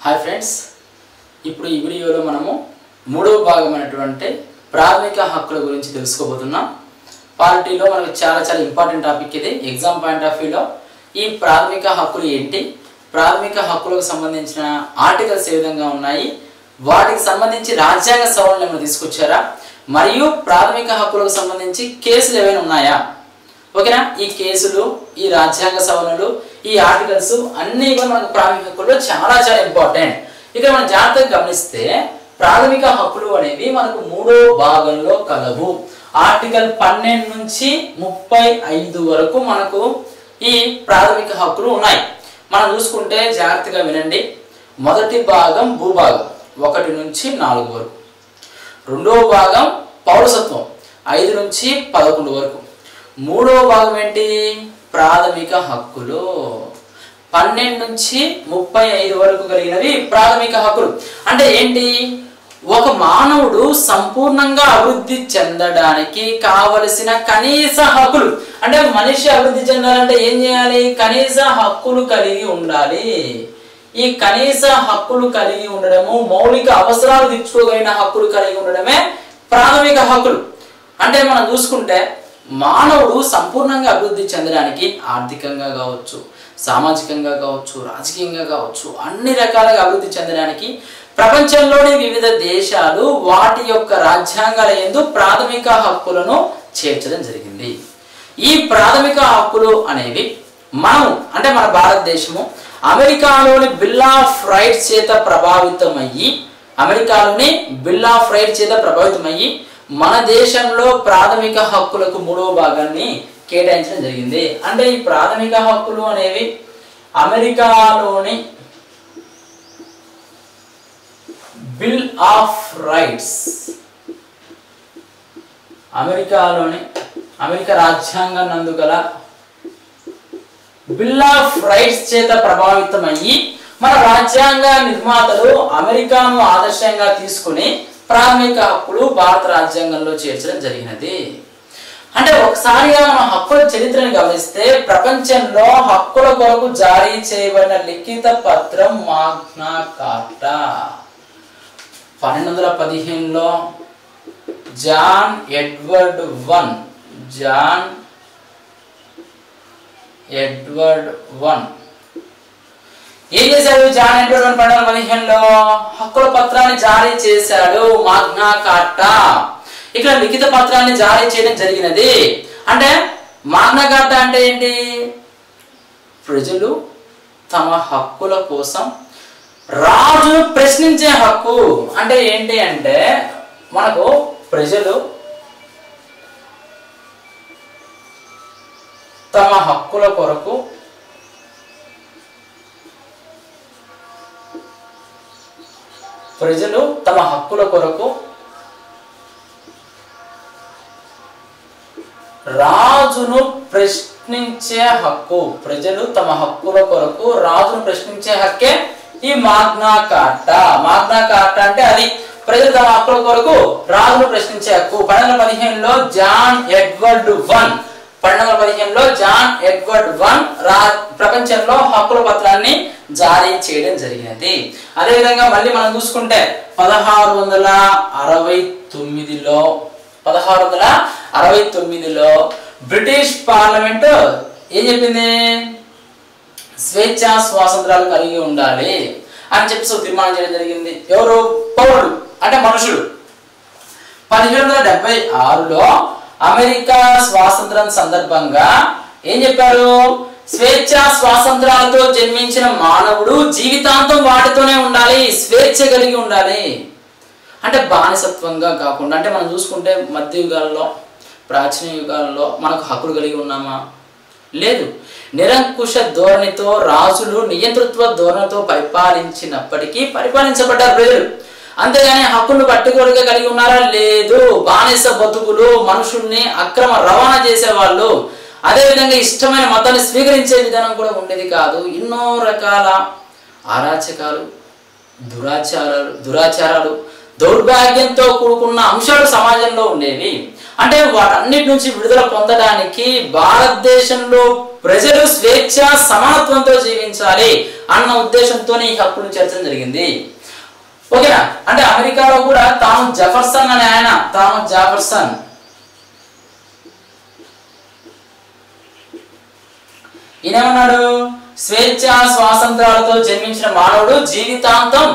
Hi friends, ఇప్పుడు ఈ వీడియోలో మనము మూడవ భాగమైనటువంటి ప్రాథమిక హక్కుల గురించి తెలుసుకోబోతున్నాం. పార్టీలో మనకు చాలా ఇంపార్టెంట్ టాపిక్ ఇది. ఎగ్జామ్ పాయింట్ ఆఫ్ వ్యూలో ఈ ప్రాథమిక హక్కులు ఏంటి, ప్రాథమిక హక్కులకు సంబంధించిన ఆర్టికల్స్ ఏ విధంగా ఉన్నాయి, వాటికి సంబంధించి రాజ్యాంగ సవరణలు ఏమైనా తీసుకొచ్చారా, మరియు ప్రాథమిక హక్కులకు సంబంధించి కేసులు ఏమైనా ఉన్నాయా, ఓకేనా. ఈ కేసులు, ఈ రాజ్యాంగ సవరణలు, ఈ ఆర్టికల్స్ అన్నీ కూడా మనకు ప్రాథమిక హక్కుల్లో చాలా ఇంపార్టెంట్. ఇక్కడ మనం జాగ్రత్తగా గమనిస్తే ప్రాథమిక హక్కులు అనేవి మనకు మూడో భాగంలో కలవు. ఆర్టికల్ 12 నుంచి 35 వరకు మనకు ఈ ప్రాథమిక హక్కులు ఉన్నాయి. మనం చూసుకుంటే జాగ్రత్తగా వినండి. మొదటి భాగం భూభాగం 1 నుంచి 4 వరకు. రెండవ భాగం పౌరసత్వం 5 నుంచి 11 వరకు. మూడవ భాగం ఏంటి? ప్రాథమిక హక్కులు 12 నుంచి 35 వరకు కలిగినవి ప్రాథమిక హక్కులు. అంటే ఏంటి? ఒక మానవుడు సంపూర్ణంగా అభివృద్ధి చెందడానికి కావలసిన కనీస హక్కులు. అంటే మనిషి అభివృద్ధి చెందాలంటే ఏం చేయాలి? కనీస హక్కులు కలిగి ఉండాలి. ఈ కనీస హక్కులు కలిగి ఉండడము, మౌలిక అవసరాలు తీర్చుకోగలిగిన హక్కులు కలిగి ఉండడమే ప్రాథమిక హక్కులు. అంటే మనం చూసుకుంటే మానవుడు సంపూర్ణంగా అభివృద్ధి చెందడానికి ఆర్థికంగా కావచ్చు, సామాజికంగా కావచ్చు, రాజకీయంగా కావచ్చు, అన్ని రకాలుగా అభివృద్ధి చెందడానికి ప్రపంచంలోని వివిధ దేశాలు వాటి యొక్క రాజ్యాంగాల యందు ప్రాథమిక హక్కులను చేర్చడం జరిగింది. ఈ ప్రాథమిక హక్కులు అనేవి మనం అంటే మన భారతదేశము అమెరికాలోని బిల్ ఆఫ్ రైట్స్ చేత ప్రభావితమయ్యి మన దేశంలో ప్రాథమిక హక్కులకు మూడవ భాగాన్ని కేటాయించడం జరిగింది. అంటే ఈ ప్రాథమిక హక్కులు అనేవి అమెరికాలోని బిల్ ఆఫ్ రైట్స్, అమెరికా రాజ్యాంగం నందు గల బిల్ ఆఫ్ రైట్స్ చేత ప్రభావితమయ్యి మన రాజ్యాంగ నిర్మాతలు అమెరికాను ఆదర్శంగా తీసుకుని ప్రాథమిక హక్కులు భారత రాజ్యాంగంలో చేర్చడం జరిగినది. అంటే ఒకసారిగా మనం హక్కుల చరిత్రను గమనిస్తే ప్రపంచంలో హక్కుల కొరకు జారీ చేయబడిన లిఖిత పత్రం మాగ్నా కార్టా 1215లో జాన్ ఎడ్వర్డ్ వన్ ఏం చేశాడు? జాన్ ఎడ్వర్డ్ 1215లో హక్కుల పత్రాన్ని జారీ చేశాడు, మాగ్నా కార్టా. ఇక్కడ లిఖిత పత్రాన్ని జారీ చేయడం జరిగినది. అంటే మాగ్నా కార్టా అంటే ఏంటి? ప్రజలు తమ హక్కుల కోసం రాజును ప్రశ్నించే హక్కు. అంటే ఏంటి అంటే మనకు ప్రజలు తమ హక్కుల కొరకు రాజును ప్రశ్నించే హక్కు. ప్రజలు తమ హక్కుల కొరకు రాజును ప్రశ్నించే హక్కే ఈ మాగ్నా కార్టా. మాగ్నా కార్టా అంటే అది ప్రజలు తమ హక్కుల కొరకు రాజును ప్రశ్నించే హక్కు. 1215లో జాన్ ఎడ్వర్డ్ వన్ ప్రపంచంలో హక్కుల పత్రాన్ని జారీ చేయడం జరిగినది. అదేవిధంగా మళ్ళీ మనం చూసుకుంటే 1669లో బ్రిటిష్ పార్లమెంట్ ఏం చెప్పింది? స్వేచ్ఛా స్వాతంత్రాలు కలిగి ఉండాలి అని చెప్పి తీర్మానం చేయడం జరిగింది. ఎవరు? పౌరులు అంటే మనుషులు. 1776లో అమెరికా స్వాతంత్రం సందర్భంగా ఏం చెప్పారు? స్వేచ్ఛా స్వాతంత్రాలతో జన్మించిన మానవుడు జీవితాంతం వాటితోనే ఉండాలి, స్వేచ్ఛ కలిగి ఉండాలి. అంటే బానిసత్వంగా కాకుండా. అంటే మనం చూసుకుంటే మధ్యయుగాల్లో, ప్రాచీన యుగాల్లో మనకు హక్కులు కలిగి ఉన్నామా? లేదు. నిరంకుశ ధోరణితో రాజులు నియంతృత్వ ధోరణితో పరిపాలించినప్పటికీ పరిపాలించబడ్డారు ప్రజలు. అంతేగాని హక్కులను పట్టుకోలుగా కలిగి ఉన్నారా? లేదు. బానిస బతుకులు, మనుషుల్ని అక్రమ రవాణా చేసేవాళ్ళు, అదేవిధంగా ఇష్టమైన మతాన్ని స్వీకరించే విధానం కూడా ఉండేది కాదు. ఎన్నో రకాల అరాచకాలు, దురాచారాలు, దౌర్భాగ్యంతో కూడుకున్న అంశాలు సమాజంలో ఉండేవి. అంటే వాటన్నిటి నుంచి విడుదల పొందడానికి భారతదేశంలో ప్రజలు స్వేచ్ఛ సమానత్వంతో జీవించాలి, అన్న ఉద్దేశంతోనే ఈ హక్కును చేర్చడం జరిగింది. ఓకేనా? అంటే అమెరికాలో కూడా థామస్ జెఫర్సన్ అనే ఆయన, థామస్ జెఫర్సన్ ఈయనేమన్నాడు, స్వేచ్ఛ స్వాతంత్రాలతో జన్మించిన మానవుడు జీవితాంతం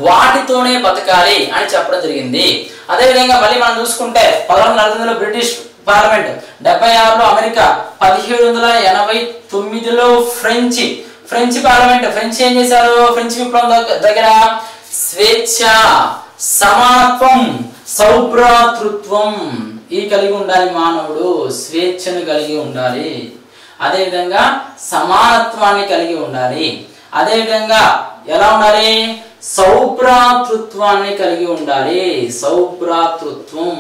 వాటితోనే బతకాలి అని చెప్పడం జరిగింది. అదేవిధంగా మళ్ళీ మనం చూసుకుంటే 1649లో బ్రిటిష్ పార్లమెంట్, 76లో అమెరికా, 1789లో ఫ్రెంచ్ పార్లమెంట్, ఫ్రెంచ్ ఏం చేశారు, ఫ్రెంచ్ విప్లవం దగ్గర స్వేచ్ఛ, సమానత్వం, సౌభ్రాతృత్వం ఈ కలిగి ఉండాలి మానవుడు, స్వేచ్ఛను కలిగి ఉండాలి, అదేవిధంగా సమానత్వాన్ని కలిగి ఉండాలి, అదేవిధంగా ఎలా ఉండాలి, సౌభ్రాతృత్వాన్ని కలిగి ఉండాలి. సౌభ్రాతృత్వం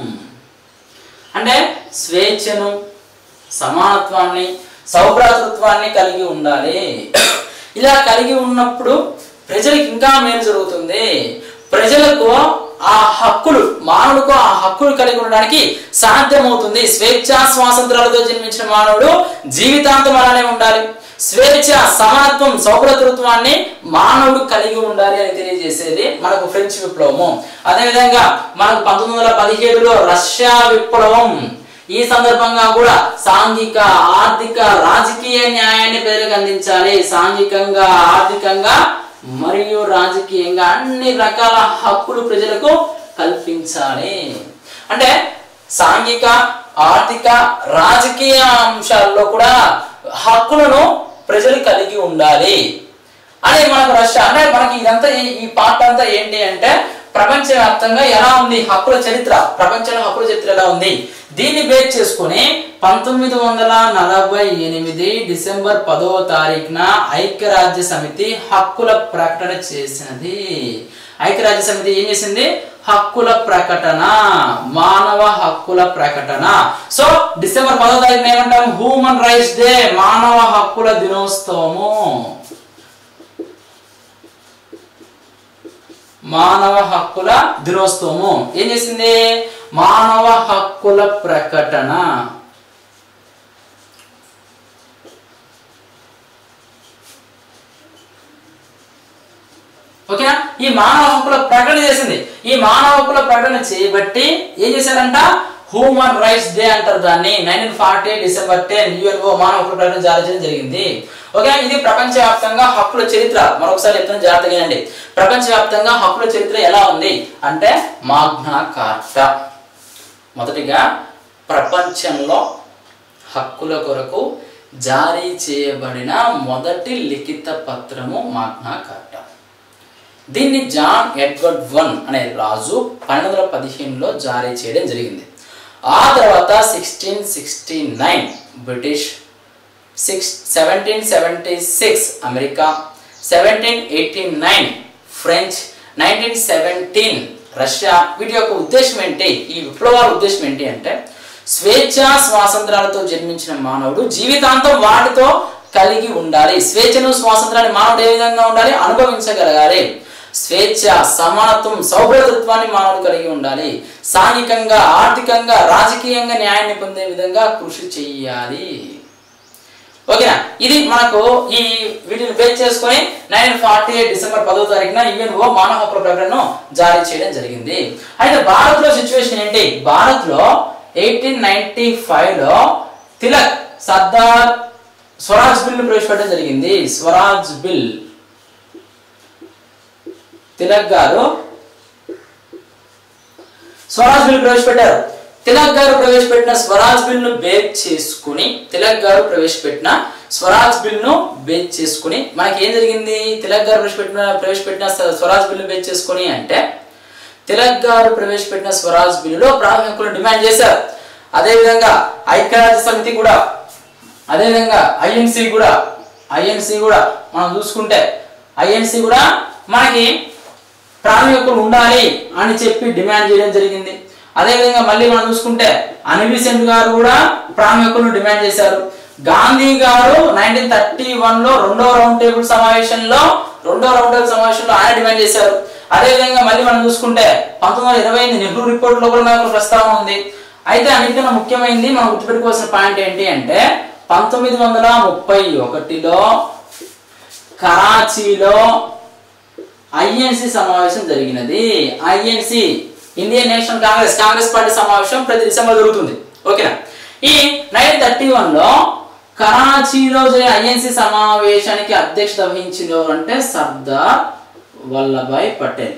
అంటే స్వేచ్ఛను, సమానత్వాన్ని, సౌభ్రాతృత్వాన్ని కలిగి ఉండాలి. ఇలా కలిగి ఉన్నప్పుడు ప్రజలకు ఇంకా మేలు జరుగుతుంది. ప్రజలకు ఆ హక్కులు, మానవులకు ఆ హక్కులు కలిగి ఉండడానికి సాధ్యమవుతుంది. స్వేచ్ఛ స్వాతంత్రాలతో జన్మించిన మానవుడు జీవితాంతం అలానే ఉండాలి. స్వేచ్ఛ, సమానత్వం, సౌభ్రాతృత్వాన్ని మానవుడు కలిగి ఉండాలి అని తెలియజేసేది మనకు ఫ్రెంచ్ విప్లవము. అదేవిధంగా మనకు 1917లో రష్యా విప్లవం. ఈ సందర్భంగా కూడా సాంఘిక, ఆర్థిక, రాజకీయ న్యాయాన్ని ప్రజలకు అందించాలి. సాంఘికంగా, ఆర్థికంగా మరియు రాజకీయంగా అన్ని రకాల హక్కులు ప్రజలకు కల్పించాలి. అంటే సాంఘిక, ఆర్థిక, రాజకీయ అంశాల్లో కూడా హక్కులను ప్రజలు కలిగి ఉండాలి అని మనకు రష్యా. అంటే మనకి ఇదంతా ఈ పార్ట్ అంతా ఏంటి అంటే ప్రపంచవ్యాప్తంగా ఎలా ఉంది హక్కుల చరిత్ర, ప్రపంచంలో హక్కుల చరిత్ర ఎలా ఉంది, దీన్ని బేస్ చేసుకుని 1948 డిసెంబర్ 10వ తారీఖున ఐక్యరాజ్య సమితి హక్కుల ప్రకటన చేసినది. ఐక్యరాజ్య సమితి ఏం చేసింది, హక్కుల ప్రకటన, మానవ హక్కుల ప్రకటన. సో డిసెంబర్ 10వ తారీఖున ఏమంటాం, హ్యూమన్ రైట్స్ డే, మానవ హక్కుల దినోత్సవము. మానవ హక్కుల దినోత్సవము ఏం చేసింది, మానవ హక్కుల ప్రకటన. ఓకేనా? ఈ మానవ హక్కుల ప్రకటన చేసింది. ఈ మానవ హక్కుల ప్రకటన చేయబట్టి ఏం చేశారంట, హ్యూమన్ రైట్స్ డే అంటారు దాన్ని. 1948 డిసెంబర్ 10 యుఎన్ఓ మానవ హక్కుల ప్రకటన జారీ చేయడం జరిగింది. ఓకే, ఇది ప్రపంచవ్యాప్తంగా హక్కుల చరిత్ర. మరొకసారి చెప్తాను, జాగ్రత్తగా వినండి. ప్రపంచవ్యాప్తంగా హక్కుల చరిత్ర ఎలా ఉంది అంటే మాగ్నా కార్టా. మొదటిగా ప్రపంచంలో హక్కుల కొరకు జారీ చేయబడిన మొదటి లిఖిత పత్రము మాగ్నా కార్టా. దీన్ని జాన్ ఎడ్వర్డ్ వన్ అనే రాజు 1215లో జారీ చేయడం జరిగింది. ఆ తర్వాత 1669 బ్రిటిష్, 1776 అమెరికా, 1789 ఫ్రెంచ్, 1917 రష్యా. వీటి యొక్క ఉద్దేశం ఏంటి, ఈ విప్లవాల ఉద్దేశం ఏంటి అంటే స్వేచ్ఛ స్వాతంత్రాలతో జన్మించిన మానవుడు జీవితాంతం వాటితో కలిగి ఉండాలి. స్వేచ్ఛను, స్వాతంత్రాన్ని మానవుడు ఏ విధంగా ఉండాలి, అనుభవించగలగాలి. స్వేచ్ఛ, సమానత్వం, సౌభ్రాతృత్వాన్ని మానవుడు కలిగి ఉండాలి. సాంఘికంగా, ఆర్థికంగా, రాజకీయంగా న్యాయాన్ని పొందే విధంగా కృషి చెయ్యాలి. ఓకేనా? ఇది మనకు ఈ వీటిని బేస్ చేసుకొని 1948 డిసెంబర్ 10వ తారీఖున యుఎన్ఓ మానవ హక్కుల ప్రకటనను జారీ చేయడం జరిగింది. అయితే భారత్ లో సిచ్యువేషన్ ఏంటి, భారత్ లో 1895లో తిలక్ సర్దార్ స్వరాజ్ బిల్ ప్రవేశపెట్టడం జరిగింది. స్వరాజ్ బిల్, తిలక్ గారు స్వరాజ్ బిల్ ప్రవేశపెట్టారు. తిలక్ గారు ప్రవేశపెట్టిన స్వరాజ్ బిల్ ను బేస్ చేసుకుని మనకి ఏం జరిగింది, తిలక్ గారు ప్రవేశపెట్టిన స్వరాజ్ బిల్ ను బేస్ చేసుకుని అంటే తిలక్ గారు ప్రవేశపెట్టిన స్వరాజ్ బిల్లులో ప్రాథమిక హక్కులను డిమాండ్ చేశారు. అదేవిధంగా ఐక్యరాజ్య సమితి కూడా, అదేవిధంగా ఐఎన్సి కూడా మనం చూసుకుంటే ఐఎన్సి కూడా మనకి ప్రాథమిక హక్కులు ఉండాలి అని చెప్పి డిమాండ్ చేయడం జరిగింది. అదేవిధంగా మళ్ళీ మనం చూసుకుంటే అనిబిసెంట్ గారు కూడా ప్రాథమిక హక్కులను డిమాండ్ చేశారు. గాంధీ గారు 1931లో రెండవ రౌండ్ టేబుల్ సమావేశంలో ఆయన డిమాండ్ చేశారు. అదేవిధంగా మళ్ళీ మనం చూసుకుంటే 1928 నెహ్రూ రిపోర్ట్ లో కూడా మనకు ప్రస్తావన ఉంది. అయితే అన్నిటికన్నా ముఖ్యమైనది మనం గుర్తుపెట్టుకోవాల్సిన పాయింట్ ఏంటి అంటే 1931లో కరాచీలో ఐఎన్సి సమావేశం జరిగినది. INC Indian national Congress party సమావేశం ప్రతి డిసెంబర్ జరుగుతుంది. ఓకేనా. ఈ 1931లో కరాచీలో జరిగిన ఐఎన్సి సమావేశానికి అధ్యక్షత వహించింది ఎవరంటే సర్దార్ వల్లభాయ్ పటేల్.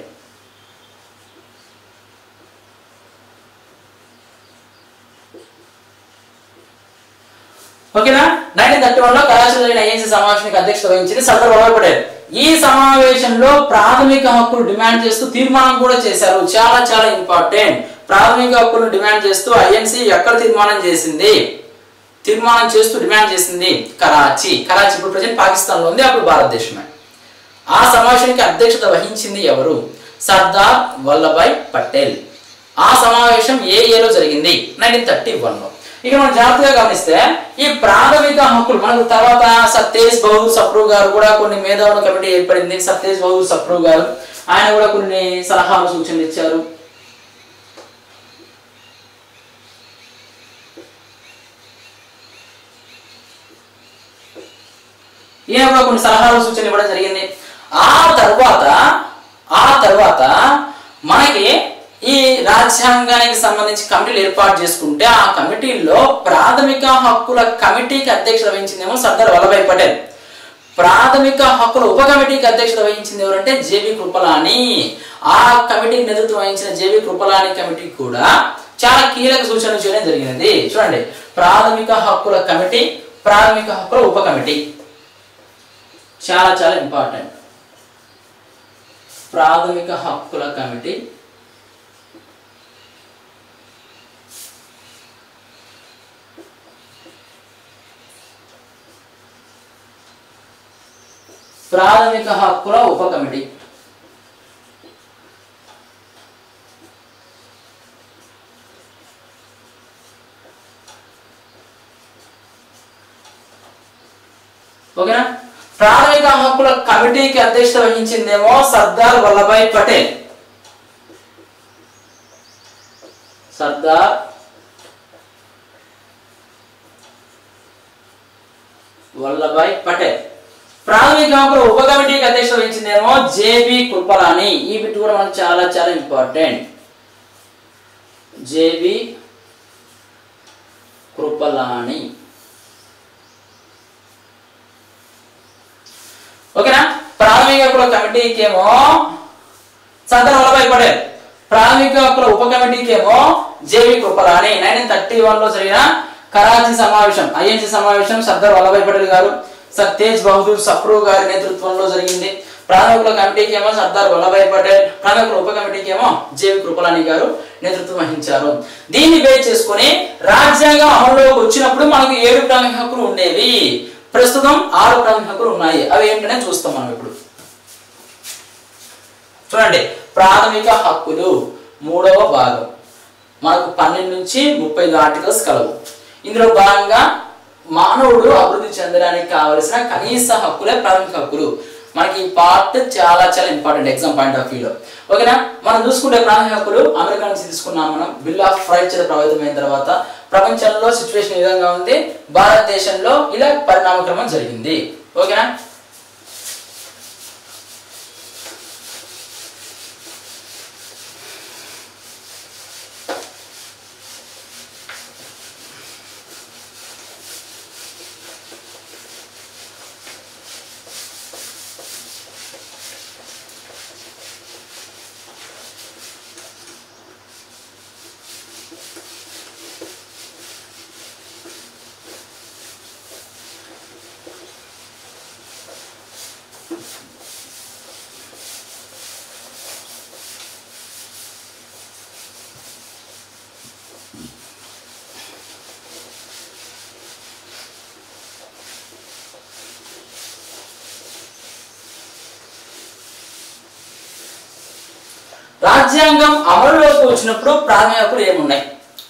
ఓకేనా. 1931లో కరాచీలో జరిగిన ఐఎన్సి సమావేశానికి అధ్యక్షత వహించింది సర్దార్ వల్లభాయ్ పటేల్. ఈ సమావేశంలో ప్రాథమిక హక్కులు డిమాండ్ చేస్తూ తీర్మానం కూడా చేశారు. చాలా చాలా ఇంపార్టెంట్. ప్రాథమిక హక్కులను డిమాండ్ చేస్తూ ఐఎన్సి ఎక్కడ తీర్మానం చేసింది? తీర్మానం చేస్తూ డిమాండ్ చేసింది కరాచీ. కరాచీ ఇప్పుడు ప్రజెంట్ పాకిస్తాన్ లో ఉంది, అప్పుడు భారతదేశమే. ఆ సమావేశానికి అధ్యక్షత వహించింది ఎవరు? సర్దార్ వల్లభాయ్ పటేల్. ఆ సమావేశం ఏ ఇయర్లో జరిగింది? 1931లో. ఇక మనం జాగ్రత్తగా గమనిస్తే ఈ ప్రాథమిక హక్కులు మనకు తర్వాత సత్యేజ్ బహదూర్ సప్రూ గారు కూడా కొన్ని మేధావుల కమిటీ ఏర్పడింది. సత్యేజ్ బహదూర్ సప్రూ గారు ఆయన కూడా కొన్ని సలహాలు సూచనలు ఇచ్చారు. ఈయన కూడా కొన్ని సలహాలు సూచనలు ఇవ్వడం జరిగింది. ఆ తర్వాత మనకి ఈ రాజ్యాంగానికి సంబంధించి కమిటీలు ఏర్పాటు చేసుకుంటే ఆ కమిటీల్లో ప్రాథమిక హక్కుల కమిటీకి అధ్యక్షత వహించిందేమో సర్దార్ వల్లభాయ్ పటేల్. ప్రాథమిక హక్కుల ఉప కమిటీకి అధ్యక్షత వహించింది ఎవరంటే జేబీ కృపలాని. ఆ కమిటీకి నేతృత్వం వహించిన జేబీ కృపలాని కమిటీ కూడా చాలా కీలక సూచనలు చేయడం జరిగినది. చూడండి, ప్రాథమిక హక్కుల కమిటీ, ప్రాథమిక హక్కుల ఉప కమిటీ చాలా చాలా ఇంపార్టెంట్. ప్రాథమిక హక్కుల కమిటీ, ప్రాథమిక హక్కుల ఉప కమిటీ. ఓకేనా. ప్రాథమిక హక్కుల కమిటీకి అధ్యక్షత వహించిందేమో సర్దార్ వల్లభాయ్ పటేల్. సర్దార్ వల్లభాయ్ పటేల్. ప్రాథమిక హక్కుల ఉప కమిటీకి అధ్యక్షత వహించిందేమో జేబీ కృపలాని. ఈ బిట్ కూడా మనకు చాలా చాలా ఇంపార్టెంట్. జేబీ కృపలాని. ఓకేనా. ప్రాథమిక హక్కుల కమిటీకి ఏమో సర్దార్ వల్లభాయ్ పటేల్, ప్రాథమిక హక్కుల ఉప కమిటీకి ఏమో జేబీ కృపలాని. 1931లో జరిగిన కరాచీ సమావేశం, ఐఎన్సి సమావేశం సర్దార్ వల్లభాయ్ పటేల్ గారు, సత్యేజ్ బహదూర్ సప్రూ గారి నేతృత్వంలో జరిగింది. ప్రాథమిక కమిటీకి ఏమో సర్దార్ వల్లభాయ్ పటేల్, ప్రాథమిక ఉప కమిటీకి ఏమో జేబీ కృపలాని గారు నేతృత్వం వహించారు. దీన్ని బేస్ చేసుకుని రాజ్యాంగం అమలులోకి వచ్చినప్పుడు మనకు 7 ప్రాథమిక హక్కులు ఉండేవి. ప్రస్తుతం 6 ప్రాథమిక హక్కులు ఉన్నాయి. అవి ఏంటనే చూస్తాం మనం ఇప్పుడు. చూడండి, ప్రాథమిక హక్కులు 3వ భాగం. మనకు 12 నుంచి 35 ఆర్టికల్స్ కలవు. ఇందులో భాగంగా మానవుడు అభివృద్ధి చెందడానికి కావలసిన కనీస హక్కులే ప్రాథమిక హక్కులు. మనకి ఈ పార్ట్ చాలా చాలా ఇంపార్టెంట్ ఎగ్జామ్ పాయింట్ ఆఫ్ వ్యూలో. ఓకేనా. మనం చూసుకుంటే ప్రాథమిక హక్కులు అమెరికా నుంచి తీసుకున్నాం మనం. బిల్ ఆఫ్ రైట్స్ చేత ప్రభావితమైన తర్వాత ప్రపంచంలో సిచ్యువేషన్ ఈ విధంగా ఉంది. భారతదేశంలో ఇలా పరిణామక్రమం జరిగింది. ఓకేనా. రాజ్యాంగం అమలులోకి వచ్చినప్పుడు ప్రాథమిక హక్కులు ఏమున్నాయి?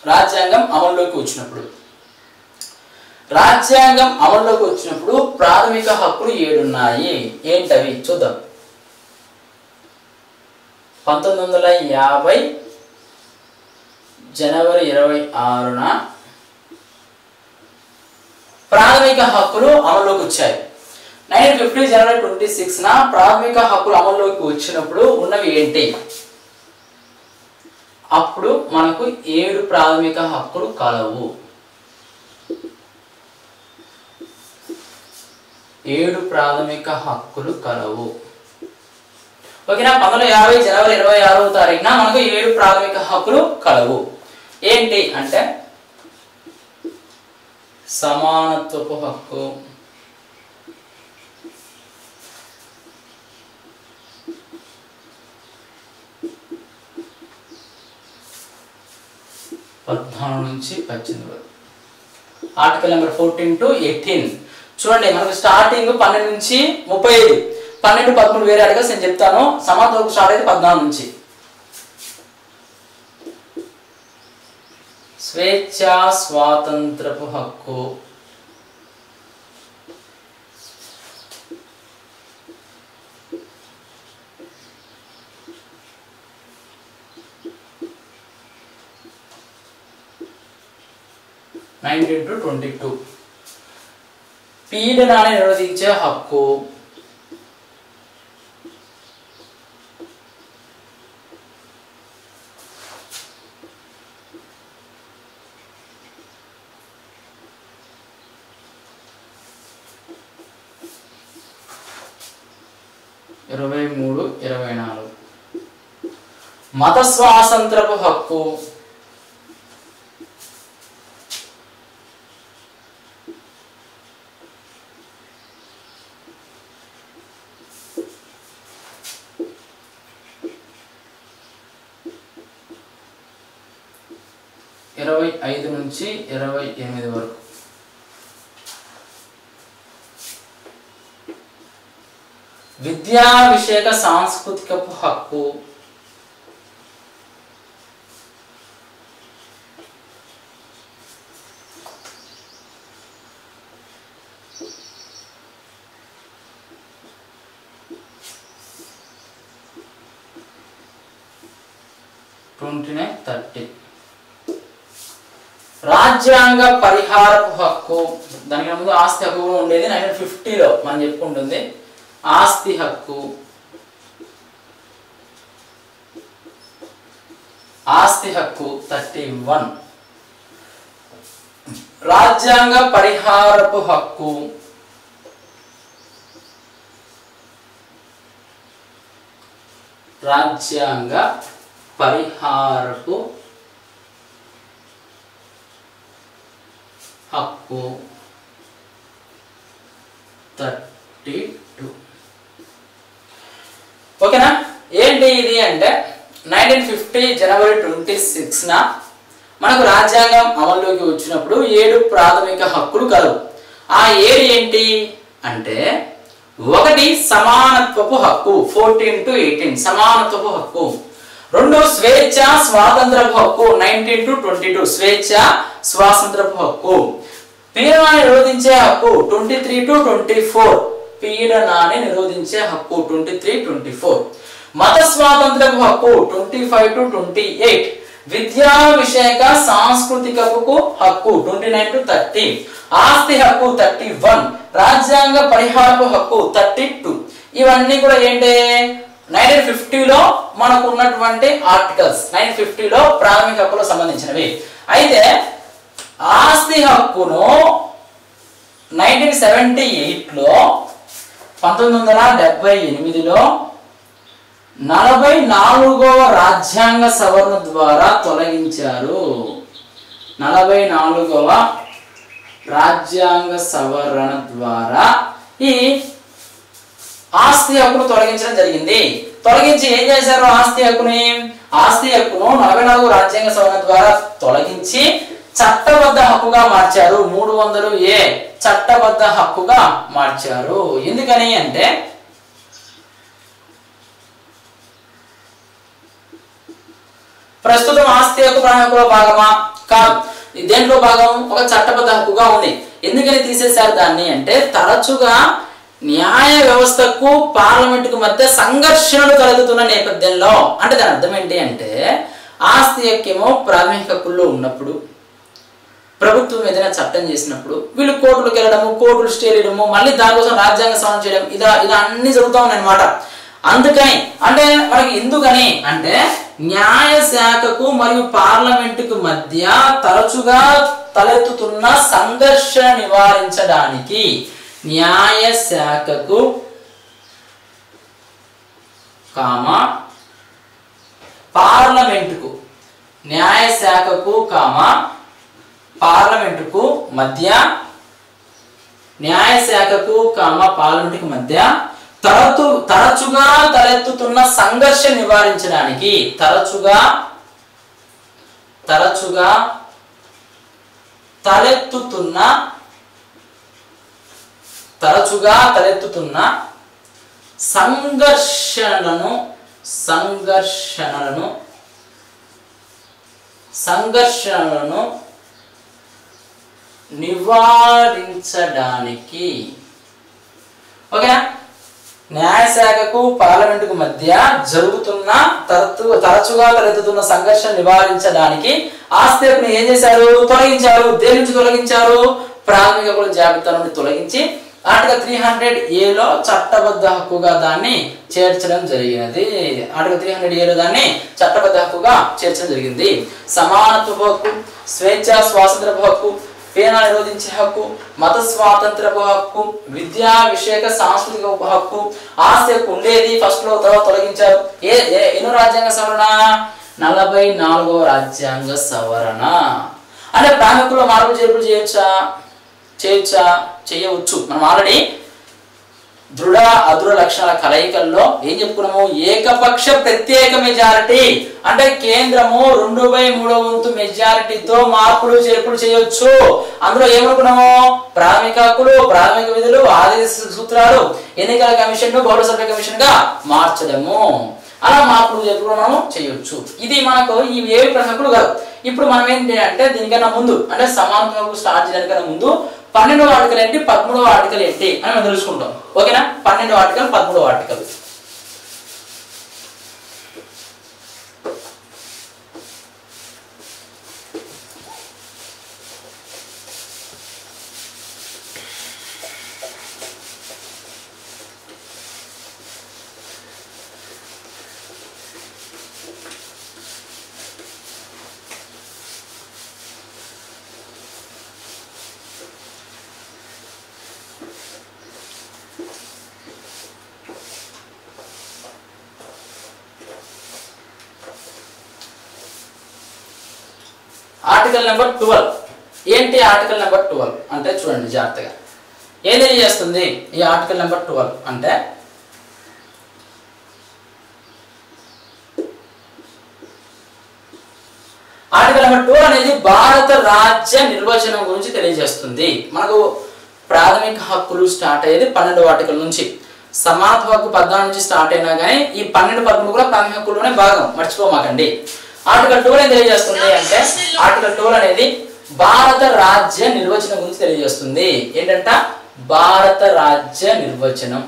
రాజ్యాంగం అమలులోకి వచ్చినప్పుడు ప్రాథమిక హక్కులు 7 ఉన్నాయి. ఏంటవి చూద్దాం. 1950 జనవరి 26న ప్రాథమిక హక్కులు అమలులోకి వచ్చాయి. 1950 జనవరి 26న ప్రాథమిక హక్కులు అమల్లోకి వచ్చినప్పుడు ఉన్నవి ఏంటి? అప్పుడు మనకు 7 ప్రాథమిక హక్కులు కలవు. 7 ప్రాథమిక హక్కులు కలవు. ఓకేనా? 1950 జనవరి 26వ తారీఖున మనకు 7 ప్రాథమిక హక్కులు కలవు. ఏంటి అంటే సమానత్వపు హక్కు, నుంచి 18 వరకు. Article number 14 to 18. చూడండి, మనకు స్టార్టింగ్ 12 నుంచి 35, 12, 13 వేరే ఆర్టికల్స్ నేను చెప్తాను. సమానత్వపు స్టార్ట్ అయితే 14 నుంచి. స్వేచ్ఛ స్వాతంత్రపు హక్కు, to 22. పీడనాన్ని నిరోధించే హక్కు, మత స్వాతంత్రపు హక్కు, నుంచి 28 వరకు. విద్యా విషయక సాంస్కృతికపు హక్కు, రాజ్యాంగ పరిహారపు హక్కు. దానికి ముందు ఆస్తి హక్కు కూడా ఉండేది. 1950లో మనం చెప్పుకుంటుంది ఆస్తి హక్కు, ఆస్తి హక్కు 31. రాజ్యాంగ పరిహారపు హక్కు, రాజ్యాంగ పరిహారపు హక్కు 32. ఓకేనా? ఏంటి ఇది అంటే 1950 జనవరి 26న మనకు రాజ్యాంగం అమల్లోకి వచ్చినప్పుడు 7 ప్రాథమిక హక్కులు కలవు. ఆ 7 ఏంటి అంటే, 1 సమానత్వపు హక్కు 14 to 18 సమానత్వపు హక్కు. 2 స్వేచ్ఛ స్వాతంత్రపు హక్కు 19 to 22 స్వేచ్ఛ స్వాతంత్రపు హక్కు. పీడనాన్ని నిరోధించే హక్కు 23 to 24 పీడనాన్ని నిరోధించే హక్కు 23, 24. మత స్వాతంత్రపు హక్కు 25 to 28. విద్యా విషయక సాంస్కృతికపు హక్కు 29 to 30. ఆస్తి హక్కు 31. రాజ్యాంగ పరిహారపు హక్కు 32. ఇవన్నీ కూడా ఏంటి 1950లో మనకు ఉన్నటువంటి ఆర్టికల్స్. 1950లో ప్రాథమిక హక్కులకు సంబంధించినవి. అయితే ఆస్తి హక్కును 1978లో 1978లో 44వ రాజ్యాంగ సవరణ ద్వారా తొలగించారు. 44వ రాజ్యాంగ సవరణ ద్వారా ఈ ఆస్తి హక్కును తొలగించడం జరిగింది. తొలగించి ఏం చేశారు? ఆస్తి హక్కును 44వ రాజ్యాంగ సవరణ ద్వారా తొలగించి చట్టబద్ధ హక్కుగా మార్చారు. 300A చట్టబద్ధ హక్కుగా మార్చారు. ఎందుకని అంటే ప్రస్తుతం ఆస్తి హక్కు ప్రాణ హక్కులో భాగమా? కాదు. దేంట్లో భాగం? ఒక చట్టబద్ధ హక్కుగా ఉంది. ఎందుకని తీసేశారు దాన్ని అంటే, తరచుగా న్యాయ వ్యవస్థకు పార్లమెంటుకు మధ్య సంఘర్షణలు కలుగుతున్న నేపథ్యంలో. అంటే దాని అర్థం ఏంటి అంటే, ఆస్తి హక్కేమో ప్రాథమిక హక్కుల్లో ఉన్నప్పుడు ప్రభుత్వం ఏదైనా చట్టం చేసినప్పుడు వీళ్ళు కోర్టులకు వెళ్ళడము, కోర్టులు స్టే చేయడము, మళ్ళీ దానికోసం రాజ్యాంగ సవరణ చేయడం, ఇలా అన్ని జరుగుతూ ఉన్నాయి అనమాట. అందుకని అంటే మనకి ఎందుకని అంటే న్యాయశాఖకు మరియు పార్లమెంటుకు మధ్య తరచుగా తలెత్తుతున్న సంఘర్షణ నివారించడానికి న్యాయశాఖకు పార్లమెంటుకు పార్లమెంటుకు మధ్య పార్లమెంటుకు మధ్య తరచుగా తలెత్తుతున్న సంఘర్షణ నివారించడానికి తరచుగా తలెత్తుతున్న సంఘర్షణలను నివారించడానికి ఓకేనా. న్యాయశాఖకు పార్లమెంటుకు మధ్య జరుగుతున్న తరచుగా తలెత్తుతున్న సంఘర్షణ నివారించడానికి ఆస్తి హక్కును ఏం చేశారు? తొలగించారు. దేని నుంచి తొలగించారు? ప్రాథమిక హక్కుల జాబితా నుండి తొలగించి ఆర్టికల్ 300A చట్టబద్ధ హక్కుగా దాన్ని చేర్చడం జరిగినది. ఆర్టికల్ 300A దాన్ని చట్టబద్ధ హక్కుగా చేర్చడం జరిగింది. సమానత్వ హక్కు, స్వేచ్ఛ స్వాతంత్రపు హక్కు, పేనా నిరోధించే హక్కు, మత స్వాతంత్రపు హక్కు, విద్యా విషయక సాంస్కృతిక హక్కు, ఆస్తి హక్కు ఉండేది ఫస్ట్ లో, తర్వాత తొలగించారు. ఎన్నో రాజ్యాంగ సవరణ? 44వ రాజ్యాంగ సవరణ. అంటే ప్రాథమికలో మార్పులు చేర్పులు చేయవచ్చు. మనం ఆల్రెడీ దృఢ అదృఢ లక్షణాల కలయికల్లో ఏం చెప్పుకున్నాము? ఏకపక్ష ప్రత్యేక మెజారిటీ అంటే కేంద్రము 2/3 మెజారిటీతో మార్పులు చేర్పులు చేయొచ్చు. అందులో ఏమనుకున్నాము? ప్రాథమిక హక్కులు, ప్రాథమిక విధులు, ఆదేశ సూత్రాలు, ఎన్నికల కమిషన్ బహుళ సభ్య కమిషన్ గా మార్చడము, అలా మార్పులు చేర్పులు మనము చేయొచ్చు. ఇది మనకు ఈ ఏవి హక్కులు కాదు. ఇప్పుడు మనం ఏంటి అంటే దీనికన్నా ముందు అంటే సమానత్వం స్టార్ట్ చేయడానికన్నా ముందు 12వ ఆర్టికల్ ఏంటి, 13వ ఆర్టికల్ ఏంటి అని మనం తెలుసుకుంటాం. ఓకేనా? 12వ ఆర్టికల్, 13వ ఆర్టికల్. ఆర్టికల్ నెంబర్ 12 ఏంటి? ఆర్టికల్ నెంబర్ 12 అంటే చూడండి జాగ్రత్తగా ఏం తెలియజేస్తుంది ఈ ఆర్టికల్ నెంబర్ 12 అంటే ఆర్టికల్ నెంబర్ 12 అనేది భారత రాజ్య నిర్వచనం గురించి తెలియజేస్తుంది. మనకు ప్రాథమిక హక్కులు స్టార్ట్ అయ్యేది 12వ ఆర్టికల్ నుంచి. సమానత్వ హక్కు 14 నుంచి స్టార్ట్ అయినా కానీ ఈ 12, 13 కూడా ప్రాథమిక హక్కుల్లోనే భాగం, మర్చిపోమాకండి. ఆర్టికల్ 12 ఏం తెలియజేస్తుంది అంటే ఆర్టికల్ 12 అనేది భారత రాజ్య నిర్వచనం గురించి తెలియజేస్తుంది. ఏంటంట? భారత రాజ్య నిర్వచనం.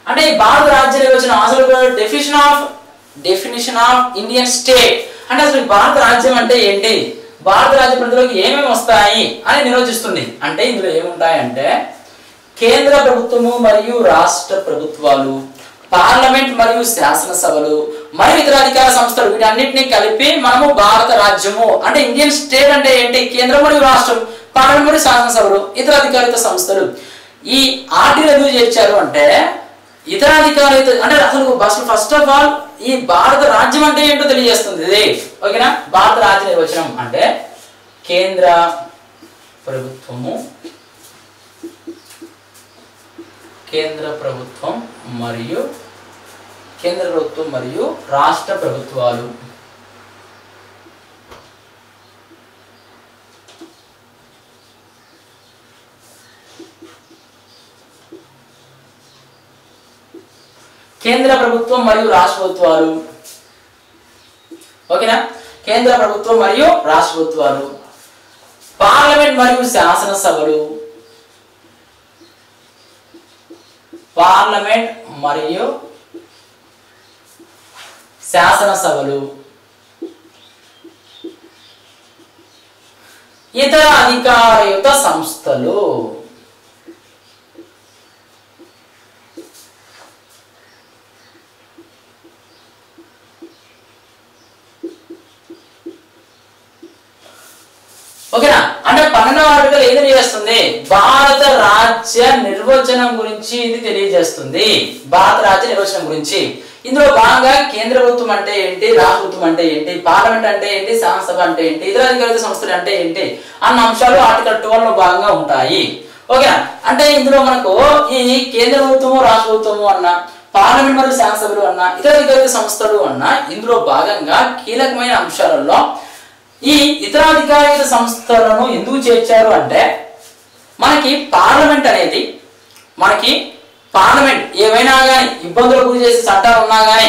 అంటే ఈ భారత రాజ్య నిర్వచనం అసలు డెఫినిషన్ ఆఫ్ ఇండియన్ స్టేట్ అంటే అసలు భారత రాజ్యం అంటే ఏంటి, భారత రాజ్య పరిధిలోకి ఏమేమి వస్తాయి అని నిర్వచిస్తుంది. అంటే ఇందులో ఏముంటాయంటే కేంద్ర ప్రభుత్వము మరియు రాష్ట్ర ప్రభుత్వాలు, పార్లమెంట్ మరియు శాసనసభలు మరియు ఇతర అధికార సంస్థలు, వీటన్నిటిని కలిపి మనము భారత రాజ్యము అంటే ఇండియన్ స్టేట్ అంటే ఏంటి? కేంద్రం మరియు రాష్ట్రం, పార్లమెంట్ మరియు శాసనసభలు, ఇతర అధికారిత సంస్థలు. ఈ ఆర్టికల్ ఎందుకు చేర్చారు అంటే ఇతర అధికారిత అంటే అసలు ఫస్ట్ ఆఫ్ ఆల్ ఈ భారత రాజ్యం అంటే ఏంటో తెలియజేస్తుంది ఇది. ఓకేనా? భారత రాజ్య నిర్వచనం అంటే కేంద్ర ప్రభుత్వం మరియు రాష్ట్ర ప్రభుత్వాలు కేంద్ర ప్రభుత్వం మరియు రాష్ట్ర ప్రభుత్వాలు ఓకేనా? కేంద్ర ప్రభుత్వం మరియు రాష్ట్ర ప్రభుత్వాలు, పార్లమెంట్ మరియు శాసనసభలు, పార్లమెంట్ మరియు శాసనసభలు, ఇతర అధికారయుత సంస్థలు. ఓకేనా? అంటే 12వ ఆర్టికల్ ఏది చేస్తుంది? భారత రాజ్య నిర్వచనం గురించి ఇది తెలియజేస్తుంది. భారత రాజ్య నిర్వచనం గురించి. ఇందులో భాగంగా కేంద్ర ప్రభుత్వం అంటే ఏంటి, రాష్ట్ర ప్రభుత్వం అంటే ఏంటి, పార్లమెంట్ అంటే ఏంటి, శాసనసభ అంటే ఏంటి, ఇతర అధికారిక సంస్థలు అంటే ఏంటి అన్న అంశాలు ఆర్టికల్ 12 లో భాగంగా ఉంటాయి. ఓకేనా? అంటే ఇందులో మనకు ఈ కేంద్ర ప్రభుత్వము, రాష్ట్ర ప్రభుత్వము అన్న, పార్లమెంట్ మరియు శాసనసభలు అన్న, ఇతర అధికారిక సంస్థలు అన్న ఇందులో భాగంగా కీలకమైన అంశాలలో ఈ ఇతర అధికారిక సంస్థలను ఎందుకు చేర్చారు అంటే మనకి పార్లమెంట్ అనేది ఏవైనా కానీ ఇబ్బందులకు గురి చేసే చట్టాలు ఉన్నా కానీ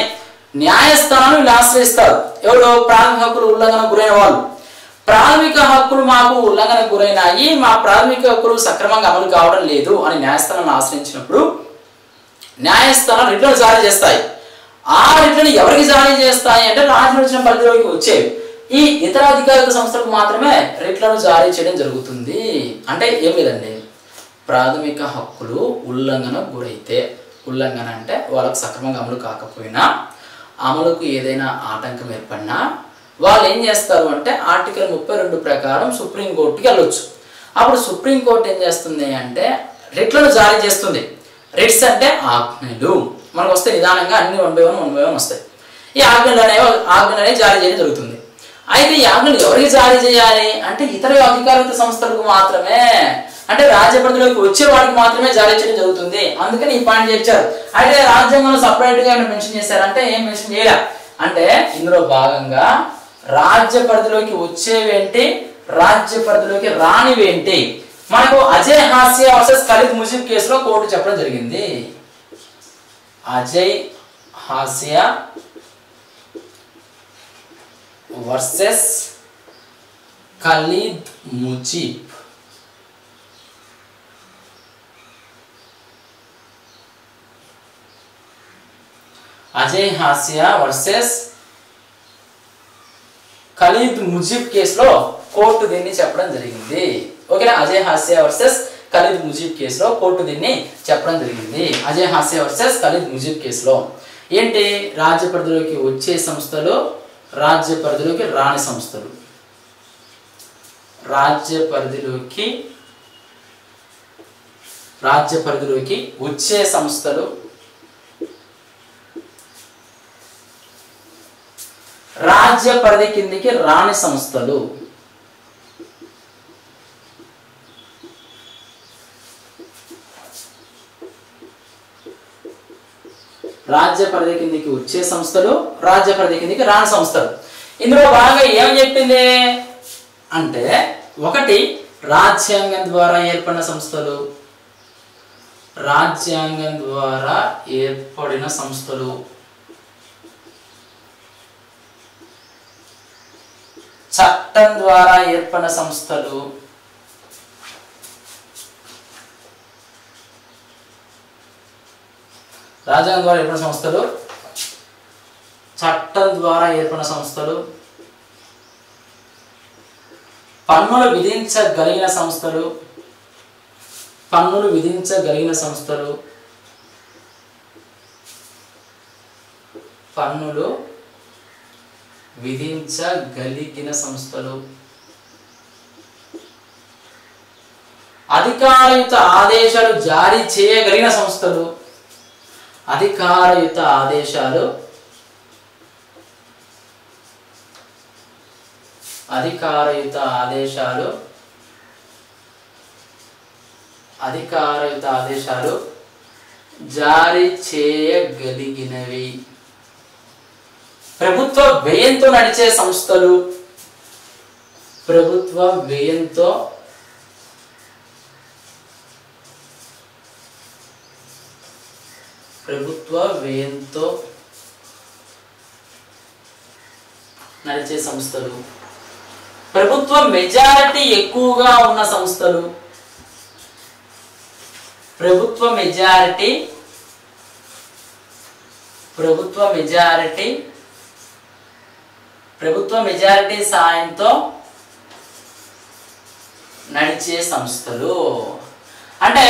న్యాయస్థానాలు వీళ్ళు ఆశ్రయిస్తారు. ఎవరు? ప్రాథమిక హక్కులు ఉల్లంఘనకు గురైన వాళ్ళు. ప్రాథమిక హక్కులు మాకు ఉల్లంఘనకు గురైనాయి, మా ప్రాథమిక హక్కులు సక్రమంగా అమలు కావడం లేదు అని న్యాయస్థానాలను ఆశ్రయించినప్పుడు న్యాయస్థానాలు రిట్లను జారీ చేస్తాయి. ఆ రిట్లను ఎవరికి జారీ చేస్తాయి అంటే రాజ్యాంగ పరిధిలోకి వచ్చేవి. ఈ ఇతర అధికారిక సంస్థలకు మాత్రమే రిట్లను జారీ చేయడం జరుగుతుంది. అంటే ఏం లేదండి, ప్రాథమిక హక్కులు ఉల్లంఘనకు గురైతే, ఉల్లంఘన అంటే వాళ్ళకు సక్రమంగా అమలు కాకపోయినా, అమలుకు ఏదైనా ఆటంకం ఏర్పడినా వాళ్ళు ఏం చేస్తారు అంటే ఆర్టికల్ 32 ప్రకారం సుప్రీంకోర్టుకి వెళ్ళొచ్చు. అప్పుడు సుప్రీంకోర్టు ఏం చేస్తుంది అంటే రిట్లను జారీ చేస్తుంది. రిట్స్ అంటే ఆజ్ఞలు. మనకు వస్తే నిదానంగా అన్ని 1 by 1 వస్తాయి. ఈ ఆజ్ఞలు అనేవి జారీ చేయడం జరుగుతుంది. అయితే ఈ ఆజ్ఞలు ఎవరికి జారీ చేయాలి అంటే ఇతర అధికారిక సంస్థలకు మాత్రమే, అంటే రాజ్య పరిధిలోకి వచ్చే వాడికి మాత్రమే జారీ చేయడం జరుగుతుంది. అందుకని ఈ పాయింట్ చేర్చారు. అయితే రాజ్యాంగంలో సపరేట్ గా ఏమైనా మెన్షన్ చేశారంటే ఏం మెన్షన్ చేయలే. అంటే ఇందులో భాగంగా రాజ్య పరిధిలోకి వచ్చేవేంటి, రాజ్య పరిధిలోకి రానివేంటి. మనకు అజయ్ హాస్య వర్సెస్ ఖలీద్ ముజీబ్ కేసులో కోర్టు చెప్పడం జరిగింది. అజయ్ హాస్య వర్సెస్ ఖలీద్ ముజీబ్. అజయ్ హాస్య వర్సెస్ ఖలీద్ ముజీబ్ కేసులో కోర్టు దీన్ని చెప్పడం జరిగింది. ఓకేనా? అజయ్ హాస్య వర్సెస్ ఖలీద్ ముజీబ్ కేసులో కోర్టు దీన్ని చెప్పడం జరిగింది. అజయ్ హాస్య వర్సెస్ ఖలీద్ ముజీబ్ కేసులో ఏంటి? రాజ్య పరిధిలోకి వచ్చే సంస్థలు, రాజ్య పరిధిలోకి రాని సంస్థలు. రాజ్య పరిధిలోకి వచ్చే సంస్థలు, రాజ్య పరిధి కిందికి రాని సంస్థలు. రాజ్య పరిధి కిందికి వచ్చే సంస్థలు, రాజ్య పరిధి కిందికి రాని సంస్థలు. ఇందులో భాగంగా ఏం చెప్పింది అంటే ఒకటి రాజ్యాంగం ద్వారా ఏర్పడిన సంస్థలు, రాజ్యాంగం ద్వారా ఏర్పడిన సంస్థలు, చట్టం ద్వారా ఏర్పడిన సంస్థలు, రాజ్యాంగం ద్వారా ఏర్పడిన సంస్థలు, చట్టం ద్వారా ఏర్పడిన సంస్థలు, పన్నులు విధించగలిగిన సంస్థలు, పన్నులు విధించగలిగిన సంస్థలు, పన్నులు విధించగలిగిన సంస్థలు, అధికారయుత ఆదేశాలు జారీ చేయగలిగిన సంస్థలు, అధికారయుత ఆదేశాలు జారీ చేయగలిగినవి, ప్రభుత్వ వ్యయంతో నడిచే సంస్థలు, ప్రభుత్వ వ్యయంతో నడిచే సంస్థలు, ప్రభుత్వ మెజారిటీ ఎక్కువగా ఉన్న సంస్థలు, ప్రభుత్వ మెజారిటీ ప్రభుత్వ మెజారిటీ సాయంతో నడిచే సంస్థలు. అంటే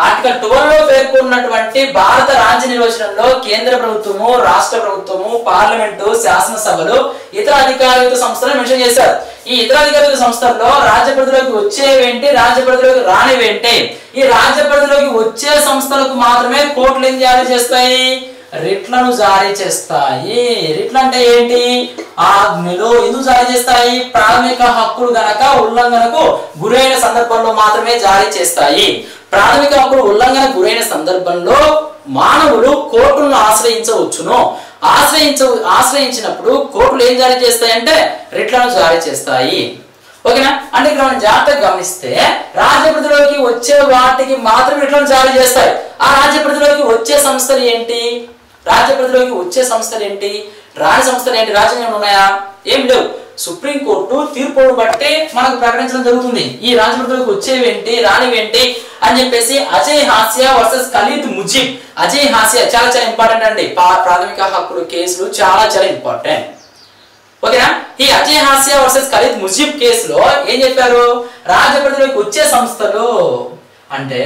ఆర్టికల్ 12 లో పేర్కొన్నటువంటి భారత రాజ్య నిర్వచనంలో కేంద్ర ప్రభుత్వము, రాష్ట్ర ప్రభుత్వము, పార్లమెంటు, శాసనసభలు, ఇతర అధికారిత సంస్థలను మెన్షన్ చేశారు. ఈ ఇతర అధికారిత సంస్థల్లో రాజ్య పరిధిలోకి వచ్చేవేంటి, రాజ్య పరిధిలోకి రానివేంటి? ఈ రాజ్య పరిధిలోకి వచ్చే సంస్థలకు మాత్రమే కోర్టులు ఏం జారీ చేస్తాయి? రిట్లను జారీ చేస్తాయి. రిట్లు అంటే ఏంటి? ఆజ్ఞలు. ఎందుకు జారీ చేస్తాయి? ప్రాథమిక హక్కులు గనక ఉల్లంఘనకు గురైన సందర్భంలో మాత్రమే జారీ చేస్తాయి. ప్రాథమిక హక్కులు ఉల్లంఘన గురైన సందర్భంలో మానవులు కోర్టులను ఆశ్రయించవచ్చును. ఆశ్రయించినప్పుడు కోర్టులు ఏం జారీ చేస్తాయంటే రిట్లను జారీ చేస్తాయి. ఓకేనా? అంటే ఇక్కడ మనం జాగ్రత్తగా గమనిస్తే రాజ్య పరిధిలోకి వచ్చే వాటికి మాత్రమే రిట్లను జారీ చేస్తాయి. ఆ రాజ్య పరిధిలోకి వచ్చే సంస్థలు ఏంటి? రాజ్య పరిధిలోకి వచ్చే సంస్థలు ఏంటి? రాని సంస్థలు ఏంటి? రాజ్యాంగంలో ఉన్నాయా? ఏం లేవు. సుప్రీంకోర్టు తీర్పును బట్టి మనకు ప్రకటించడం జరుగుతుంది. ఈ రాజ్య పరిధిలోకి వచ్చేవేంటి, రానివేంటి అని చెప్పేసి అజయ్ హాసియా వర్సెస్ ఖలీద్ ముజీబ్. అజయ్ హాసియా చాలా చాలా ఇంపార్టెంట్ అండి. ప్రాథమిక హక్కులు కేసులు చాలా చాలా ఇంపార్టెంట్. ఓకేనా? ఈ అజయ్ హాసియా వర్సెస్ ఖలీద్ ముజీబ్ కేసులో ఏం చెప్పారు? రాజ్య పరిధిలోకి వచ్చే సంస్థలు అంటే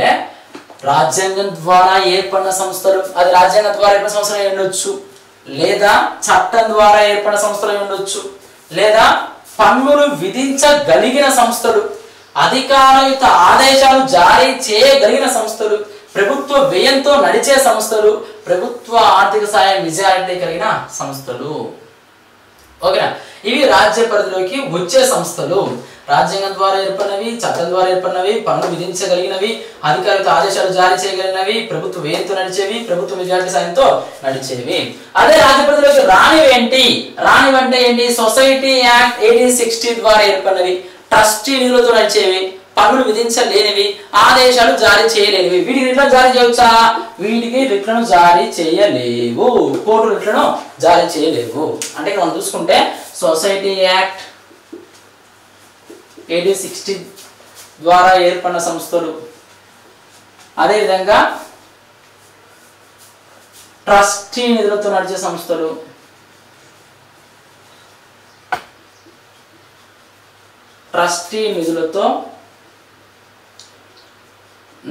రాజ్యాంగం ద్వారా ఏర్పడిన సంస్థలు, అది రాజ్యాంగం ద్వారా ఏర్పడిన సంస్థలు ఉండొచ్చు, లేదా చట్టం ద్వారా ఏర్పడిన సంస్థలు ఉండొచ్చు, లేదా పన్నులు విధించగలిగిన సంస్థలు, అధికారయుత ఆదేశాలు జారీ చేయగలిగిన సంస్థలు, ప్రభుత్వ వ్యయంతో నడిచే సంస్థలు, ప్రభుత్వ ఆర్థిక సాయం మెజారిటీ కలిగిన సంస్థలు. ఓకేనా? ఇవి రాజ్య పరిధిలోకి వచ్చే సంస్థలు. రాజ్యాంగం ద్వారా ఏర్పడినవి, చట్టం ద్వారా ఏర్పడినవి, పన్ను విధించగలిగినవి, అధికారిత ఆదేశాలు జారీ చేయగలిగినవి, ప్రభుత్వ వ్యయంతో నడిచేవి, ప్రభుత్వ మెజారిటీ సాయంతో నడిచేవి. అదే రాజ్య పరిధిలోకి రానివేంటి? రానివంటే ఏంటి? సొసైటీ యాక్ట్ 1860 ద్వారా ఏర్పడినవి, ట్రస్టీ నిధులతో నడిచేవి, పన్నులు విధించలేనివి, ఆదేశాలు జారీ చేయలేనివి. వీటికి రిట్లను జారీ చేయవచ్చా? వీటికి రిట్లను జారీ చేయలేవు. కోర్టు రిట్లను జారీ చేయలేవు. అంటే ఇక్కడ మనం చూసుకుంటే సొసైటీ యాక్ట్ 1860 ద్వారా ఏర్పడిన సంస్థలు, అదేవిధంగా ట్రస్టీ నిధులతో నడిచే సంస్థలు, ట్రస్టీ నిధులతో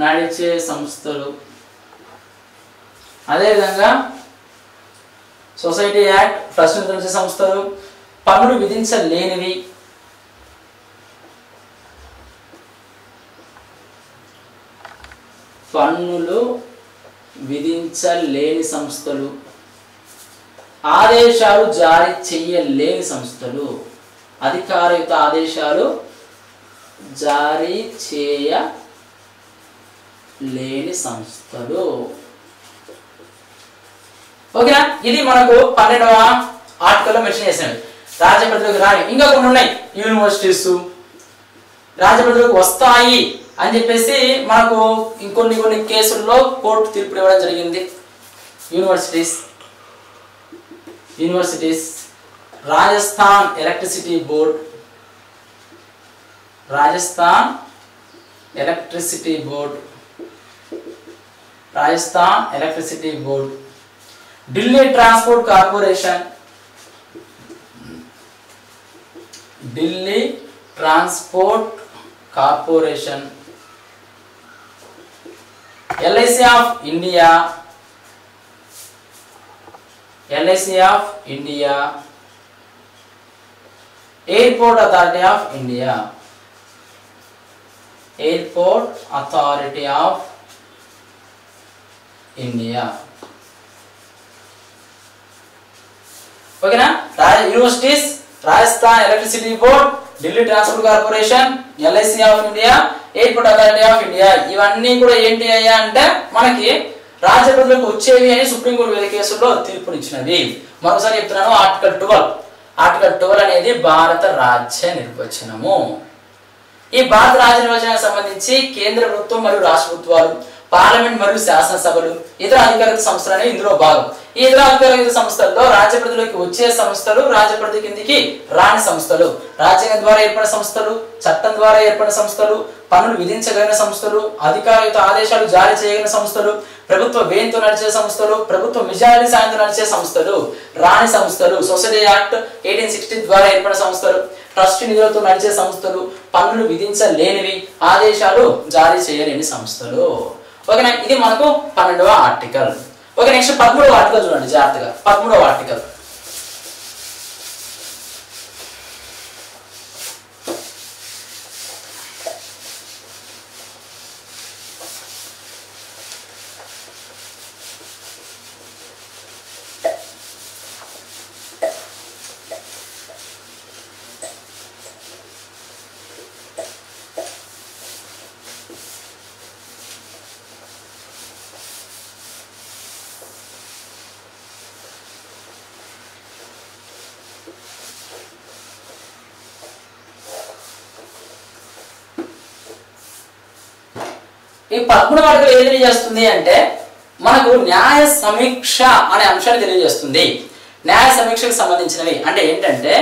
నడిచే సంస్థలు, అదేవిధంగా సొసైటీ యాక్ట్ ట్రస్టీ నిధులతో నడిచే సంస్థలు, పన్నులు విధించలేనివి, పన్నులు విధించలేని సంస్థలు, ఆదేశాలు జారీ చేయలేని సంస్థలు, అధికారయుత ఆదేశాలు జారీ చేయలేని సంస్థలు. ఓకేనా? ఇది మనకు 12వ ఆర్టికల్లో మెన్షన్ చేసాను. రాజ్య పరిధిలోకి రాని ఇంకా కొన్ని ఉన్నాయి. యూనివర్సిటీస్ రాజ్య పరిధిలోకి వస్తాయి అని చెప్పేసి మనకు ఇంకొన్ని కేసుల్లో కోర్టు తీర్పు ఇవ్వడం జరిగింది. Universities Rajasthan electricity board, Delhi transport corporation, LIC of India, Airport Authority of India, ఓకేనా? Universities, Rajasthan electricity board, Delhi transport corporation, LIC of India, airport authority of India, ఇవన్నీ కూడా ఏంటి అయ్యా అంటే మనకి రాజ్య పరిధిలోకి వచ్చేవి అని సుప్రీంకోర్టు వివిధ కేసుల్లో తీర్పునిచ్చినవి. మరోసారి చెప్తున్నాను. ఆర్టికల్ 12 అనేది భారత రాజ్య నిర్వచనము. ఈ భారత రాజ్య నిర్వచనానికి సంబంధించి కేంద్ర ప్రభుత్వం మరియు రాష్ట్ర ప్రభుత్వాలు, పార్లమెంట్ మరియు శాసనసభలు, ఇతర అధికారిక సంస్థలు అనేవి ఇందులో భాగం. ఈ ఇతర అధికారిక సంస్థల్లో రాజ్య పరిధిలోకి వచ్చే సంస్థలు, రాజ్య పరిధి కిందికి రాని సంస్థలు, రాజ్యాంగం ద్వారా ఏర్పడిన సంస్థలు, చట్టం ద్వారా ఏర్పడిన సంస్థలు, పన్నులు విధించగలిగిన సంస్థలు, అధికారయుత ఆదేశాలు జారీ చేయగలిగిన సంస్థలు, ప్రభుత్వ వ్యయంతో నడిచే సంస్థలు, ప్రభుత్వ మెజారిటీ సాయంతో నడిచే సంస్థలు, రాని సంస్థలు, సొసైటీ యాక్ట్ 1860 ద్వారా ఏర్పడిన సంస్థలు, ట్రస్ట్ నిధులతో నడిచే సంస్థలు, పన్నులు విధించలేనివి, ఆదేశాలు జారీ చేయలేని సంస్థలు. ఓకేనా, ఇది మనకు 12వ ఆర్టికల్. ఓకే, నెక్స్ట్ 13వ ఆర్టికల్ చూడండి జాగ్రత్తగా. 13వ ఆర్టికల్ ఈ 13వ ఆర్టికల్ ఏం తెలియజేస్తుంది అంటే మనకు న్యాయ సమీక్ష అనే అంశాన్ని తెలియజేస్తుంది. న్యాయ సమీక్షకు సంబంధించినవి అంటే ఏంటంటే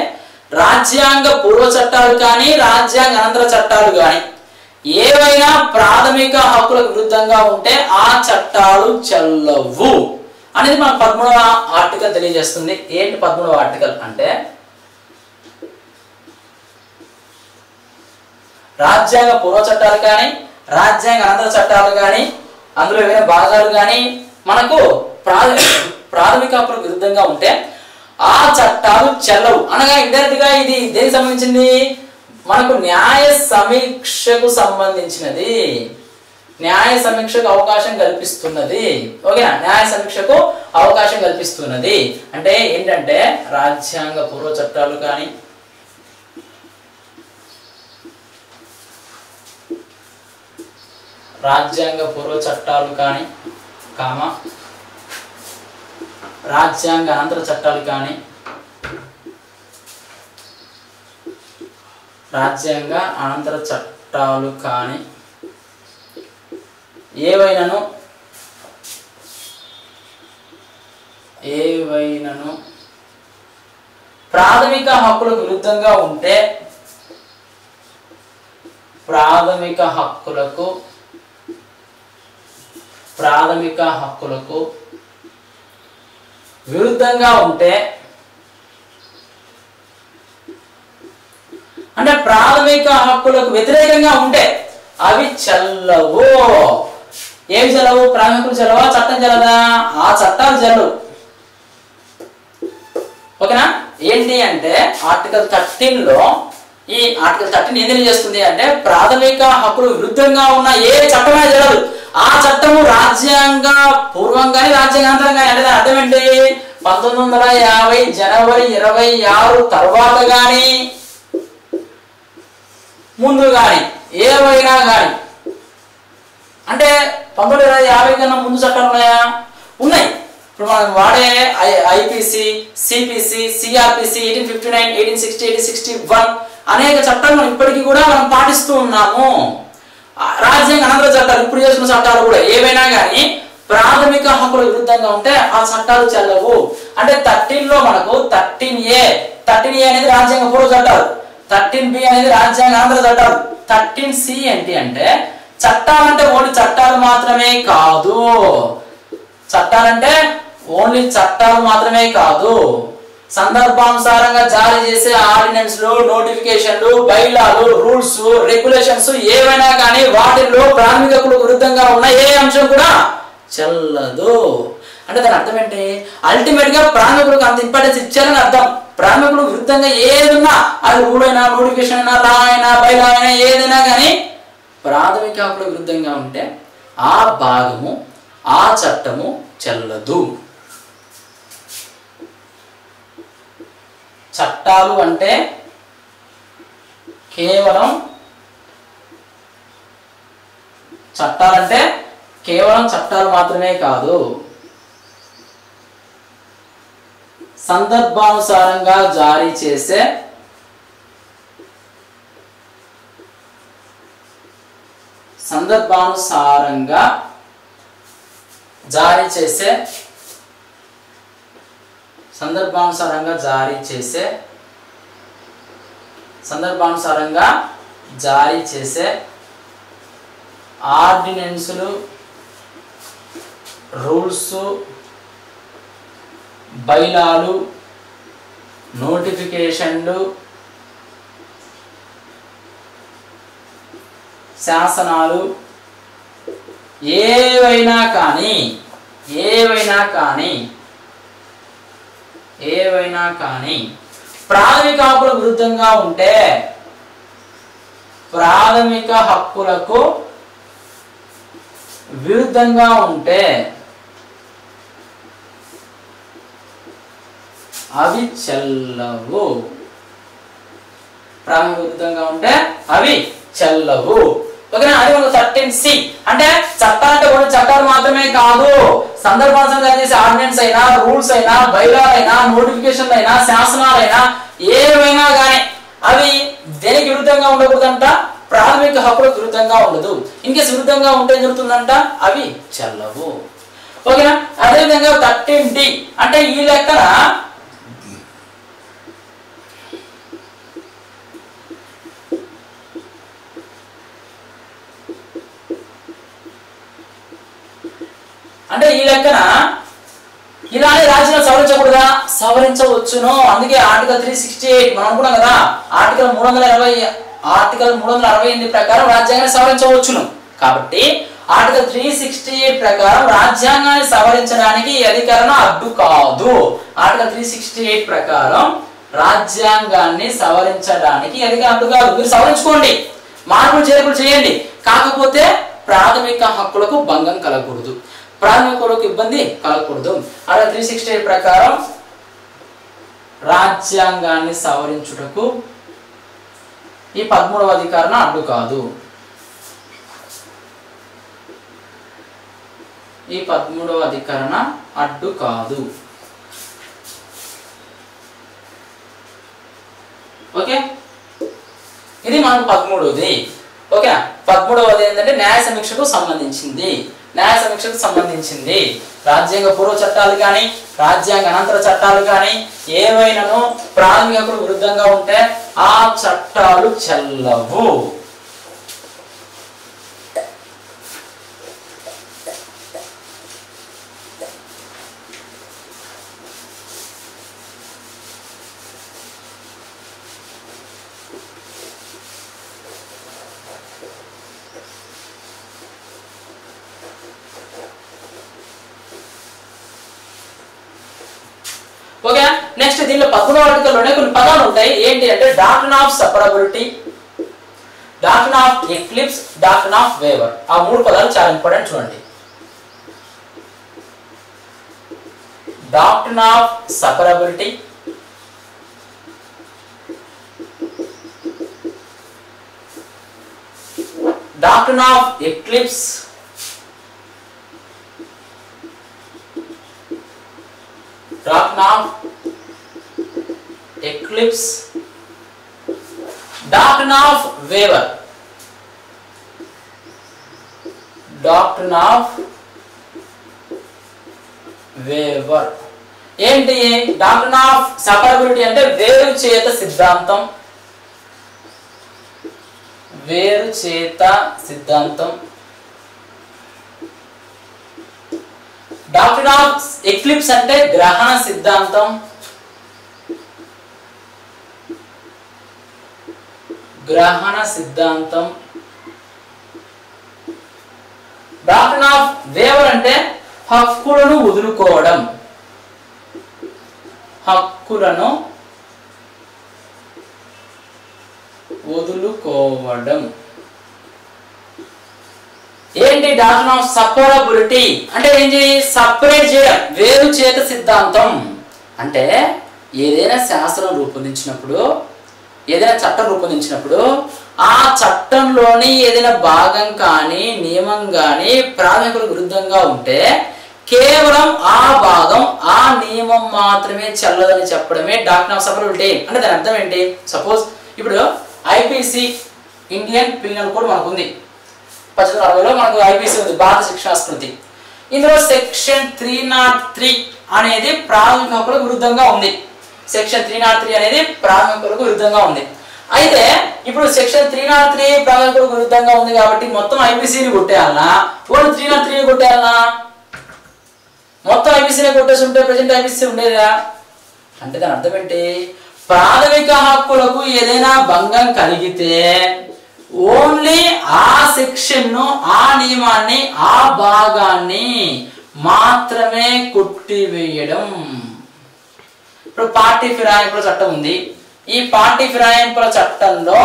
రాజ్యాంగ పూర్వ చట్టాలు కానీ రాజ్యాంగ అనంతర చట్టాలు కానీ ఏవైనా ప్రాథమిక హక్కులకు విరుద్ధంగా ఉంటే ఆ చట్టాలు చెల్లవు అనేది మన 13వ ఆర్టికల్ తెలియజేస్తుంది. ఏంటి 13వ ఆర్టికల్ అంటే రాజ్యాంగ పూర్వ చట్టాలు కానీ రాజ్యాంగ అనంతర చట్టాలు కానీ అందులో ఏవైనా భాగాలు కానీ మనకు ప్రాథమిక హక్కులకు విరుద్ధంగా ఉంటే ఆ చట్టాలు చెల్లవు అనగా ఇండైరెక్ట్ గా ఇది దేనికి సంబంధించింది, మనకు న్యాయ సమీక్షకు సంబంధించినది. న్యాయ సమీక్షకు అవకాశం కల్పిస్తున్నది. ఓకేనా, న్యాయ సమీక్షకు అవకాశం కల్పిస్తున్నది అంటే ఏంటంటే రాజ్యాంగ పూర్వ చట్టాలు కానీ రాజ్యాంగ పూర్వ చట్టాలు కానీ రాజ్యాంగ అనంతర చట్టాలు కానీ రాజ్యాంగ అనంతర చట్టాలు కానీ ఏవైనాను ప్రాథమిక హక్కులకు విరుద్ధంగా ఉంటే ప్రాథమిక హక్కులకు విరుద్ధంగా ఉంటే అంటే ప్రాథమిక హక్కులకు వ్యతిరేకంగా ఉంటే అవి చెల్లవు. ఏమి చెల్లవు? ప్రాథమిక హక్కులు చెల్లవా, చట్టం చెల్లదా? ఆ చట్టాలు చెల్లవు. ఓకేనా, ఏంటి అంటే ఆర్టికల్ 13 లో ఈ ఆర్టికల్ 13 ఏం తెలియజేస్తుంది అంటే ప్రాథమిక హక్కులు విరుద్ధంగా ఉన్న ఏ చట్టమైనా చెల్లదు. ఆ చట్టము రాజ్యాంగ పూర్వం కానీ రాజ్యాంగాంతరం కానీ అంటే అర్థం ఏంటి 1950 జనవరి 26 తర్వాత కానీ ముందు కానీ ఏవైనా కానీ అంటే 1950 కన్నా ముందు చట్టాలు ఉన్నాయా? ఉన్నాయి. ఇప్పుడు మనం వాడే ఐపీసీ, సిపిసి, సిఆర్పిసి, 1859, 1860, 1861 అనేక చట్టాలు మనం ఇప్పటికీ కూడా మనం పాటిస్తూ ఉన్నాము. రాజ్యాంగ అనంతర చట్టాలు ఇప్పుడు చేసిన చట్టాలు కూడా ఏవైనా కానీ ప్రాథమిక హక్కుల విరుద్ధంగా ఉంటే ఆ చట్టాలు చెల్లవు. అంటే 13 లో మనకు 13A అనేది రాజ్యాంగ పూర్వ చట్టాలు, 13B అనేది రాజ్యాంగ అనంతర చట్టాలు, 13C ఏంటి అంటే చట్టాలంటే ఓన్లీ చట్టాలు మాత్రమే కాదు. చట్టాలంటే ఓన్లీ చట్టాలు మాత్రమే కాదు, సందర్భానుసారంగా జారీ చేసే ఆర్డినెన్స్లు, నోటిఫికేషన్లు, బైలాలు, రూల్స్, రెగ్యులేషన్స్ ఏవైనా కానీ వాటిల్లో ప్రాథమిక హక్కులకు విరుద్ధంగా ఉన్న ఏ అంశం కూడా చెల్లదు. అంటే దాని అర్థం ఏంటి? అల్టిమేట్ గా ప్రాథమిక హక్కులకు అంత ఇంపార్టెన్స్ ఇచ్చారని అర్థం. ప్రాథమిక హక్కులకు విరుద్ధంగా ఏదైనా, అది రూల్ అయినా, నోటిఫికేషన్ అయినా, లా అయినా, బైలా అయినా ఏదైనా కానీ ప్రాథమిక హక్కులకు విరుద్ధంగా ఉంటే ఆ భాగము, ఆ చట్టము చెల్లదు. చట్టాలు అంటే కేవలం చట్టాలు మాత్రమే కాదు, సందర్భానుసారంగా జారీ చేసే సందర్భానుసారంగా జారీ చేసే ఆర్డినెన్సులు, రూల్స్, బైలాలు, నోటిఫికేషన్లు, శాసనాలు ఏవైనా కానీ ప్రాథమిక హక్కులకు విరుద్ధంగా ఉంటే, ప్రాథమిక హక్కులకు విరుద్ధంగా ఉంటే అవి చెల్లవు. ప్రాథమిక విరుద్ధంగా ఉంటే అవి చెల్లవు. ఓకేనా? అది మనకు 13C. అంటే చట్టాలు అంటే కొన్ని చట్టాలు మాత్రమే కాదు, సందర్భానుసారంగా చేసే ఆర్డినెన్స్ అయినా, రూల్స్ అయినా, బైలాలు అయినా, నోటిఫికేషన్లు అయినా, శాసనాలైనా ఏవైనా కానీ అవి దేనికి విరుద్ధంగా ఉండకూడదంట? ప్రాథమిక హక్కులకు విరుద్ధంగా ఉండదు. ఇన్కేస్ విరుద్ధంగా ఉంటే ఏం జరుగుతుందంట? అవి చెల్లవు. ఓకేనా? అదేవిధంగా 13D అంటే ఈ లెక్కన ఇలానే రాజ్యాంగం సవరించకూడదా? సవరించవచ్చును. అందుకే ఆర్టికల్ 368 మనం అనుకున్నాం కదా, ఆర్టికల్ 368 ప్రకారం రాజ్యాంగాన్ని సవరించవచ్చును. కాబట్టి ఆర్టికల్ 368 ప్రకారం రాజ్యాంగాన్ని సవరించడానికి ఈ అధికరణ అడ్డు కాదు. ఆర్టికల్ 368 ప్రకారం రాజ్యాంగాన్ని సవరించడానికి అధికరణ అడ్డు కాదు. మీరు సవరించుకోండి, మార్పులు చేర్పులు చేయండి, కాకపోతే ప్రాథమిక హక్కులకు భంగం కలగకూడదు, ప్రాథమిక హక్కులకు ఇబ్బంది కలగకూడదు. ఆర్టికల్ 368 ప్రకారం రాజ్యాంగాన్ని సవరించుటకు ఈ 13వ అధికరణ అడ్డు కాదు. ఈ 13వ అధికరణ అడ్డు కాదు. ఓకే, ఇది మనకు 13వది. ఓకే, 13వది ఏంటంటే న్యాయ సమీక్షకు సంబంధించింది. రాజ్యాంగ పూర్వ చట్టాలు కానీ, రాజ్యాంగ అనంతర చట్టాలు కానీ ఏవైనాను ప్రాథమిక హక్కులకు విరుద్ధంగా ఉంటే ఆ చట్టాలు చెల్లవు. ఓకే, నెక్స్ట్ దీనిలో 13వ ఆర్టికల్లోనే కొన్ని పదాలు ఉంటాయి. ఏంటి అంటే doctrine of separability, doctrine of eclipse, doctrine of waiver. ఆ 3 పదాలు చాలా ఇంపార్టెంట్. చూడండి, doctrine of separability, doctrine of eclipse, doctrine of eclipse, doctrine of waiver. Doctrine of waiver ఏంటి? డాక్ట్రిన్ ఆఫ్ సెపరబిలిటీ అంటే వేరు చేత సిద్ధాంతం, వేరు చేత సిద్ధాంతం. డాక్ట్రిన్ ఆఫ్ ఎక్లిప్స్ అంటే గ్రహణ సిద్ధాంతం, గ్రహణ సిద్ధాంతం. డాక్ట్రిన్ ఆఫ్ వేవర్ అంటే హక్కులను వదులుకోవడం, హక్కులను వదులుకోవడం. ఏంటి డాక్ట్రిన్ ఆఫ్ సెపరబిలిటీ అంటే ఏంటి? సపరేట్ చేయడం, వేరు చేత సిద్ధాంతం. అంటే ఏదైనా శాస్త్రం రూపొందించినప్పుడు, ఏదైనా చట్టం రూపొందించినప్పుడు ఆ చట్టంలోని ఏదైనా భాగం కానీ, నియమం కానీ ప్రాథమికులకు విరుద్ధంగా ఉంటే కేవలం ఆ భాగం, ఆ నియమం మాత్రమే చెల్లదని చెప్పడమే డాక్ట్రిన్ ఆఫ్ సెపరబిలిటీ. అంటే దాని అర్థం ఏంటి? సపోజ్ ఇప్పుడు ఐపీసీ, ఇండియన్ పీనల్ కోడ్ మనకు ఉంది. 1860లో మనకు ఐపీసీ ఉంది, భారత శిక్షా స్మృతి. ఇందులో సెక్షన్ 303 అనేది ప్రాథమిక హక్కులకు విరుద్ధంగా ఉంది. సెక్షన్ 303 అనేది ప్రాథమిక హక్కులకు విరుద్ధంగా ఉంది. అయితే ఇప్పుడు సెక్షన్ 303 ప్రాథమికులకు విరుద్ధంగా ఉంది కాబట్టి మొత్తం ఐపీసీని కొట్టేయాలనా ఓన్లీ 303 కొట్టేయాలనా? మొత్తం ఐపీసీని కొట్టేసి ఉంటే ప్రెజెంట్ ఐపీసీ ఉండేదా అంటే దాని అర్థం ఏంటి? ప్రాథమిక హక్కులకు ఏదైనా భంగం కలిగితే ఓన్లీ ఆ సెక్షన్ ను ఆ నియమాన్ని ఆ భాగాన్ని మాత్రమే కొట్టివేయడం. ఇప్పుడు పార్టీ ఫిరాయింపుల చట్టం ఉంది. ఈ పార్టీ ఫిరాయింపుల చట్టంలో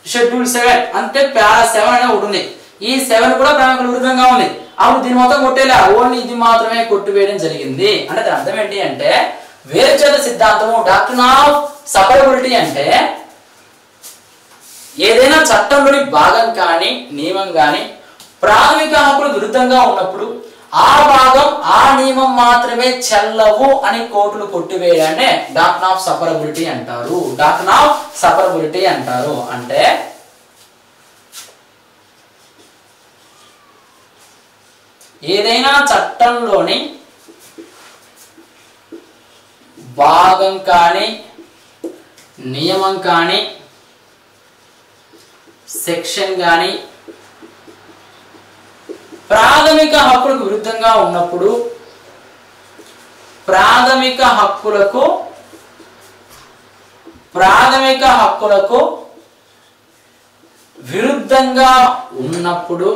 షెడ్యూల్ 7 అంటే పారా 7 అనే ఒకటి ఉంది. ఈ 7 కూడా ప్రాథమిక విరుద్ధంగా ఉంది. అప్పుడు దీని మొత్తం కొట్టేలా ఓన్లీ ఇది మాత్రమే కొట్టివేయడం జరిగింది. అంటే దాని అర్థం ఏంటి అంటే వేరుచేత సిద్ధాంతము డాక్ట్రిన్ ఆఫ్ సపరబిలిటీ అంటే ఏదైనా చట్టంలోని భాగం కానీ నియమం కానీ ప్రాథమిక హక్కులకు విరుద్ధంగా ఉన్నప్పుడు ఆ భాగం ఆ నియమం మాత్రమే చెల్లవు అని కోర్టులు కొట్టివేయడాన్ని డాక్ట్రిన్ ఆఫ్ సపరబిలిటీ అంటారు. డాక్ట్రిన్ ఆఫ్ సపరబిలిటీ అంటారు. అంటే ఏదైనా చట్టంలోని భాగం కానీ నియమం కానీ సెక్షన్ కానీ ప్రాథమిక హక్కులకు విరుద్ధంగా ఉన్నప్పుడు ప్రాథమిక హక్కులకు విరుద్ధంగా ఉన్నప్పుడు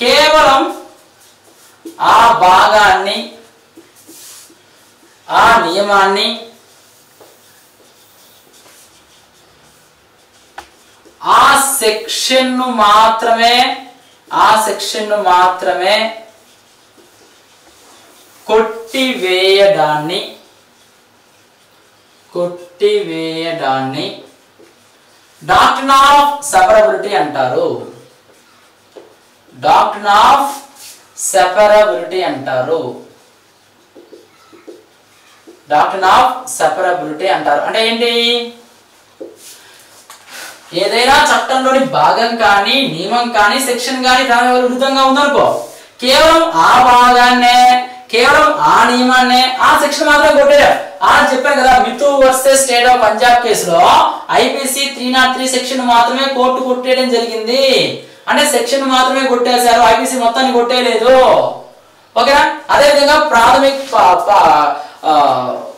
కేవలం ఆ భాగాన్ని ఆ నియమాన్ని ఆ సెక్షన్ ను మాత్రమే కొట్టివేయడాన్ని డాక్ట్రిన్ ఆఫ్ సపరబిలిటీ అంటారు. డాక్ట్రిన్ ఆఫ్ సెపరబిలిటీ అంటారు. డాక్ట్రిన్ ఆఫ్ సెపరబిలిటీ అంటారు. అంటే ఏంటి? ఏదైనా చట్టంలోని భాగం కానీ నియమం కానీ సెక్షన్ కానీ దాని విరుద్ధంగా ఉందనుకో కేవలం ఆ భాగాన్నే కేవలం ఆ నియమాన్నే ఆ సెక్షన్ మాత్రం కొట్టేయడం. చెప్పాను కదా మితు వర్సెస్ స్టేట్ ఆఫ్ పంజాబ్ కేసులో ఐపీసీ 303 సెక్షన్ మాత్రమే కోర్టు కొట్టేయడం జరిగింది. అంటే సెక్షన్ మాత్రమే కొట్టేశారు, ఐపీసీ మొత్తాన్ని కొట్టేయలేదు. ఓకేనా? అదేవిధంగా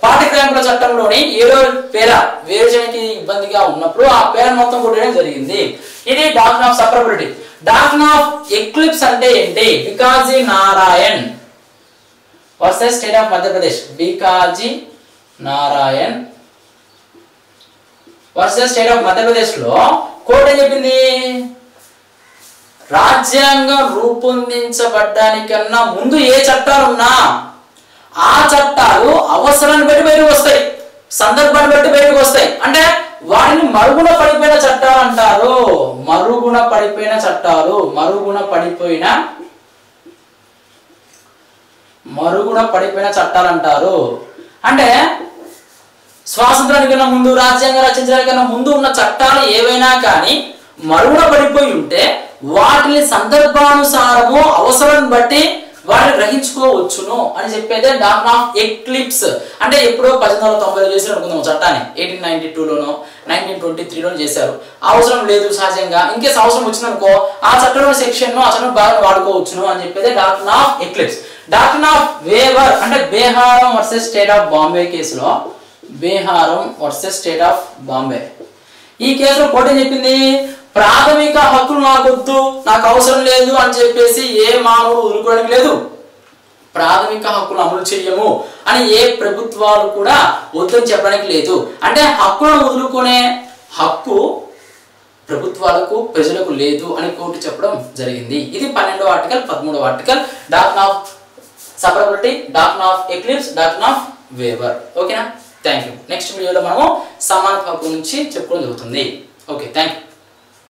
పార్టీ ఫిరాయింపుల చట్టంలోని 7వ పేర వేరుచేయడానికి ఇబ్బందిగా ఉన్నప్పుడు ఆ పేర మొత్తం కొట్టేయడం జరిగింది. ఇది doctrine of separability. Doctrine of eclipse అంటే ఏంటి? Bikaji Narayan versus state of Madhya Pradesh. Bikaji Narayan versus state of Madhya Pradesh లో కోర్టు ఏం చెప్పింది? రాజ్యాంగం రూపొందించబడ్డానికన్నా ముందు ఏ చట్టాలు ఉన్నా ఆ చట్టాలు అవసరాన్ని బట్టి బయటకు వస్తాయి, సందర్భాన్ని బట్టి బయటకు వస్తాయి. అంటే వాటిని మరుగున పడిపోయిన చట్టాలు అంటారు. మరుగున పడిపోయిన చట్టాలు అంటారు. అంటే స్వాతంత్రానికన్నా ముందు రాజ్యాంగం రచించడానికన్నా ముందు ఉన్న చట్టాలు ఏవైనా కానీ మరుగున పడిపోయి ఉంటే వాటిని సందర్భానుసారము అవసరాన్ని బట్టి వాటిని గ్రహించుకోవచ్చును అని చెప్పేదే డాక్ట్రిన్ ఆఫ్ ఎక్లిప్స్. అంటే ఎప్పుడో 1890లో చేశారు అనుకుందాం చట్టాన్ని. 1892లోనో 1923లోనో చేశారు. అవసరం లేదు సహజంగా, ఇంకేస్ అవసరం వచ్చిందనుకో ఆ చట్టంలో సెక్షన్ ను ఆ చట్టం బాగా వాడుకోవచ్చును అని చెప్పేదే doctrine of eclipse. Doctrine of waiver అంటే బేహారం వర్సెస్ స్టేట్ ఆఫ్ బాంబే కేసులో బేహారం వర్సెస్ స్టేట్ ఆఫ్ బాంబే ఈ కేసులో కోర్టు ఏం చెప్పింది? ప్రాథమిక హక్కులు నాకొద్దు, నాకు అవసరం లేదు అని చెప్పేసి ఏ మానవుడు వదులుకోవడానికి లేదు. ప్రాథమిక హక్కులు అమలు చేయము అని ఏ ప్రభుత్వాలు కూడా వద్దని చెప్పడానికి లేదు. అంటే హక్కులను వదులుకునే హక్కు ప్రభుత్వాలకు ప్రజలకు లేదు అని కోర్టు చెప్పడం జరిగింది. ఇది 12వ ఆర్టికల్ 13వ article doctrine of separability, doctrine of eclipse, doctrine of waiver. ఓకేనా? Thank you. నెక్స్ట్ వీడియోలో మనము సమానత్వ హక్కు నుంచి చెప్పుకోవడం జరుగుతుంది. Okay, thank you.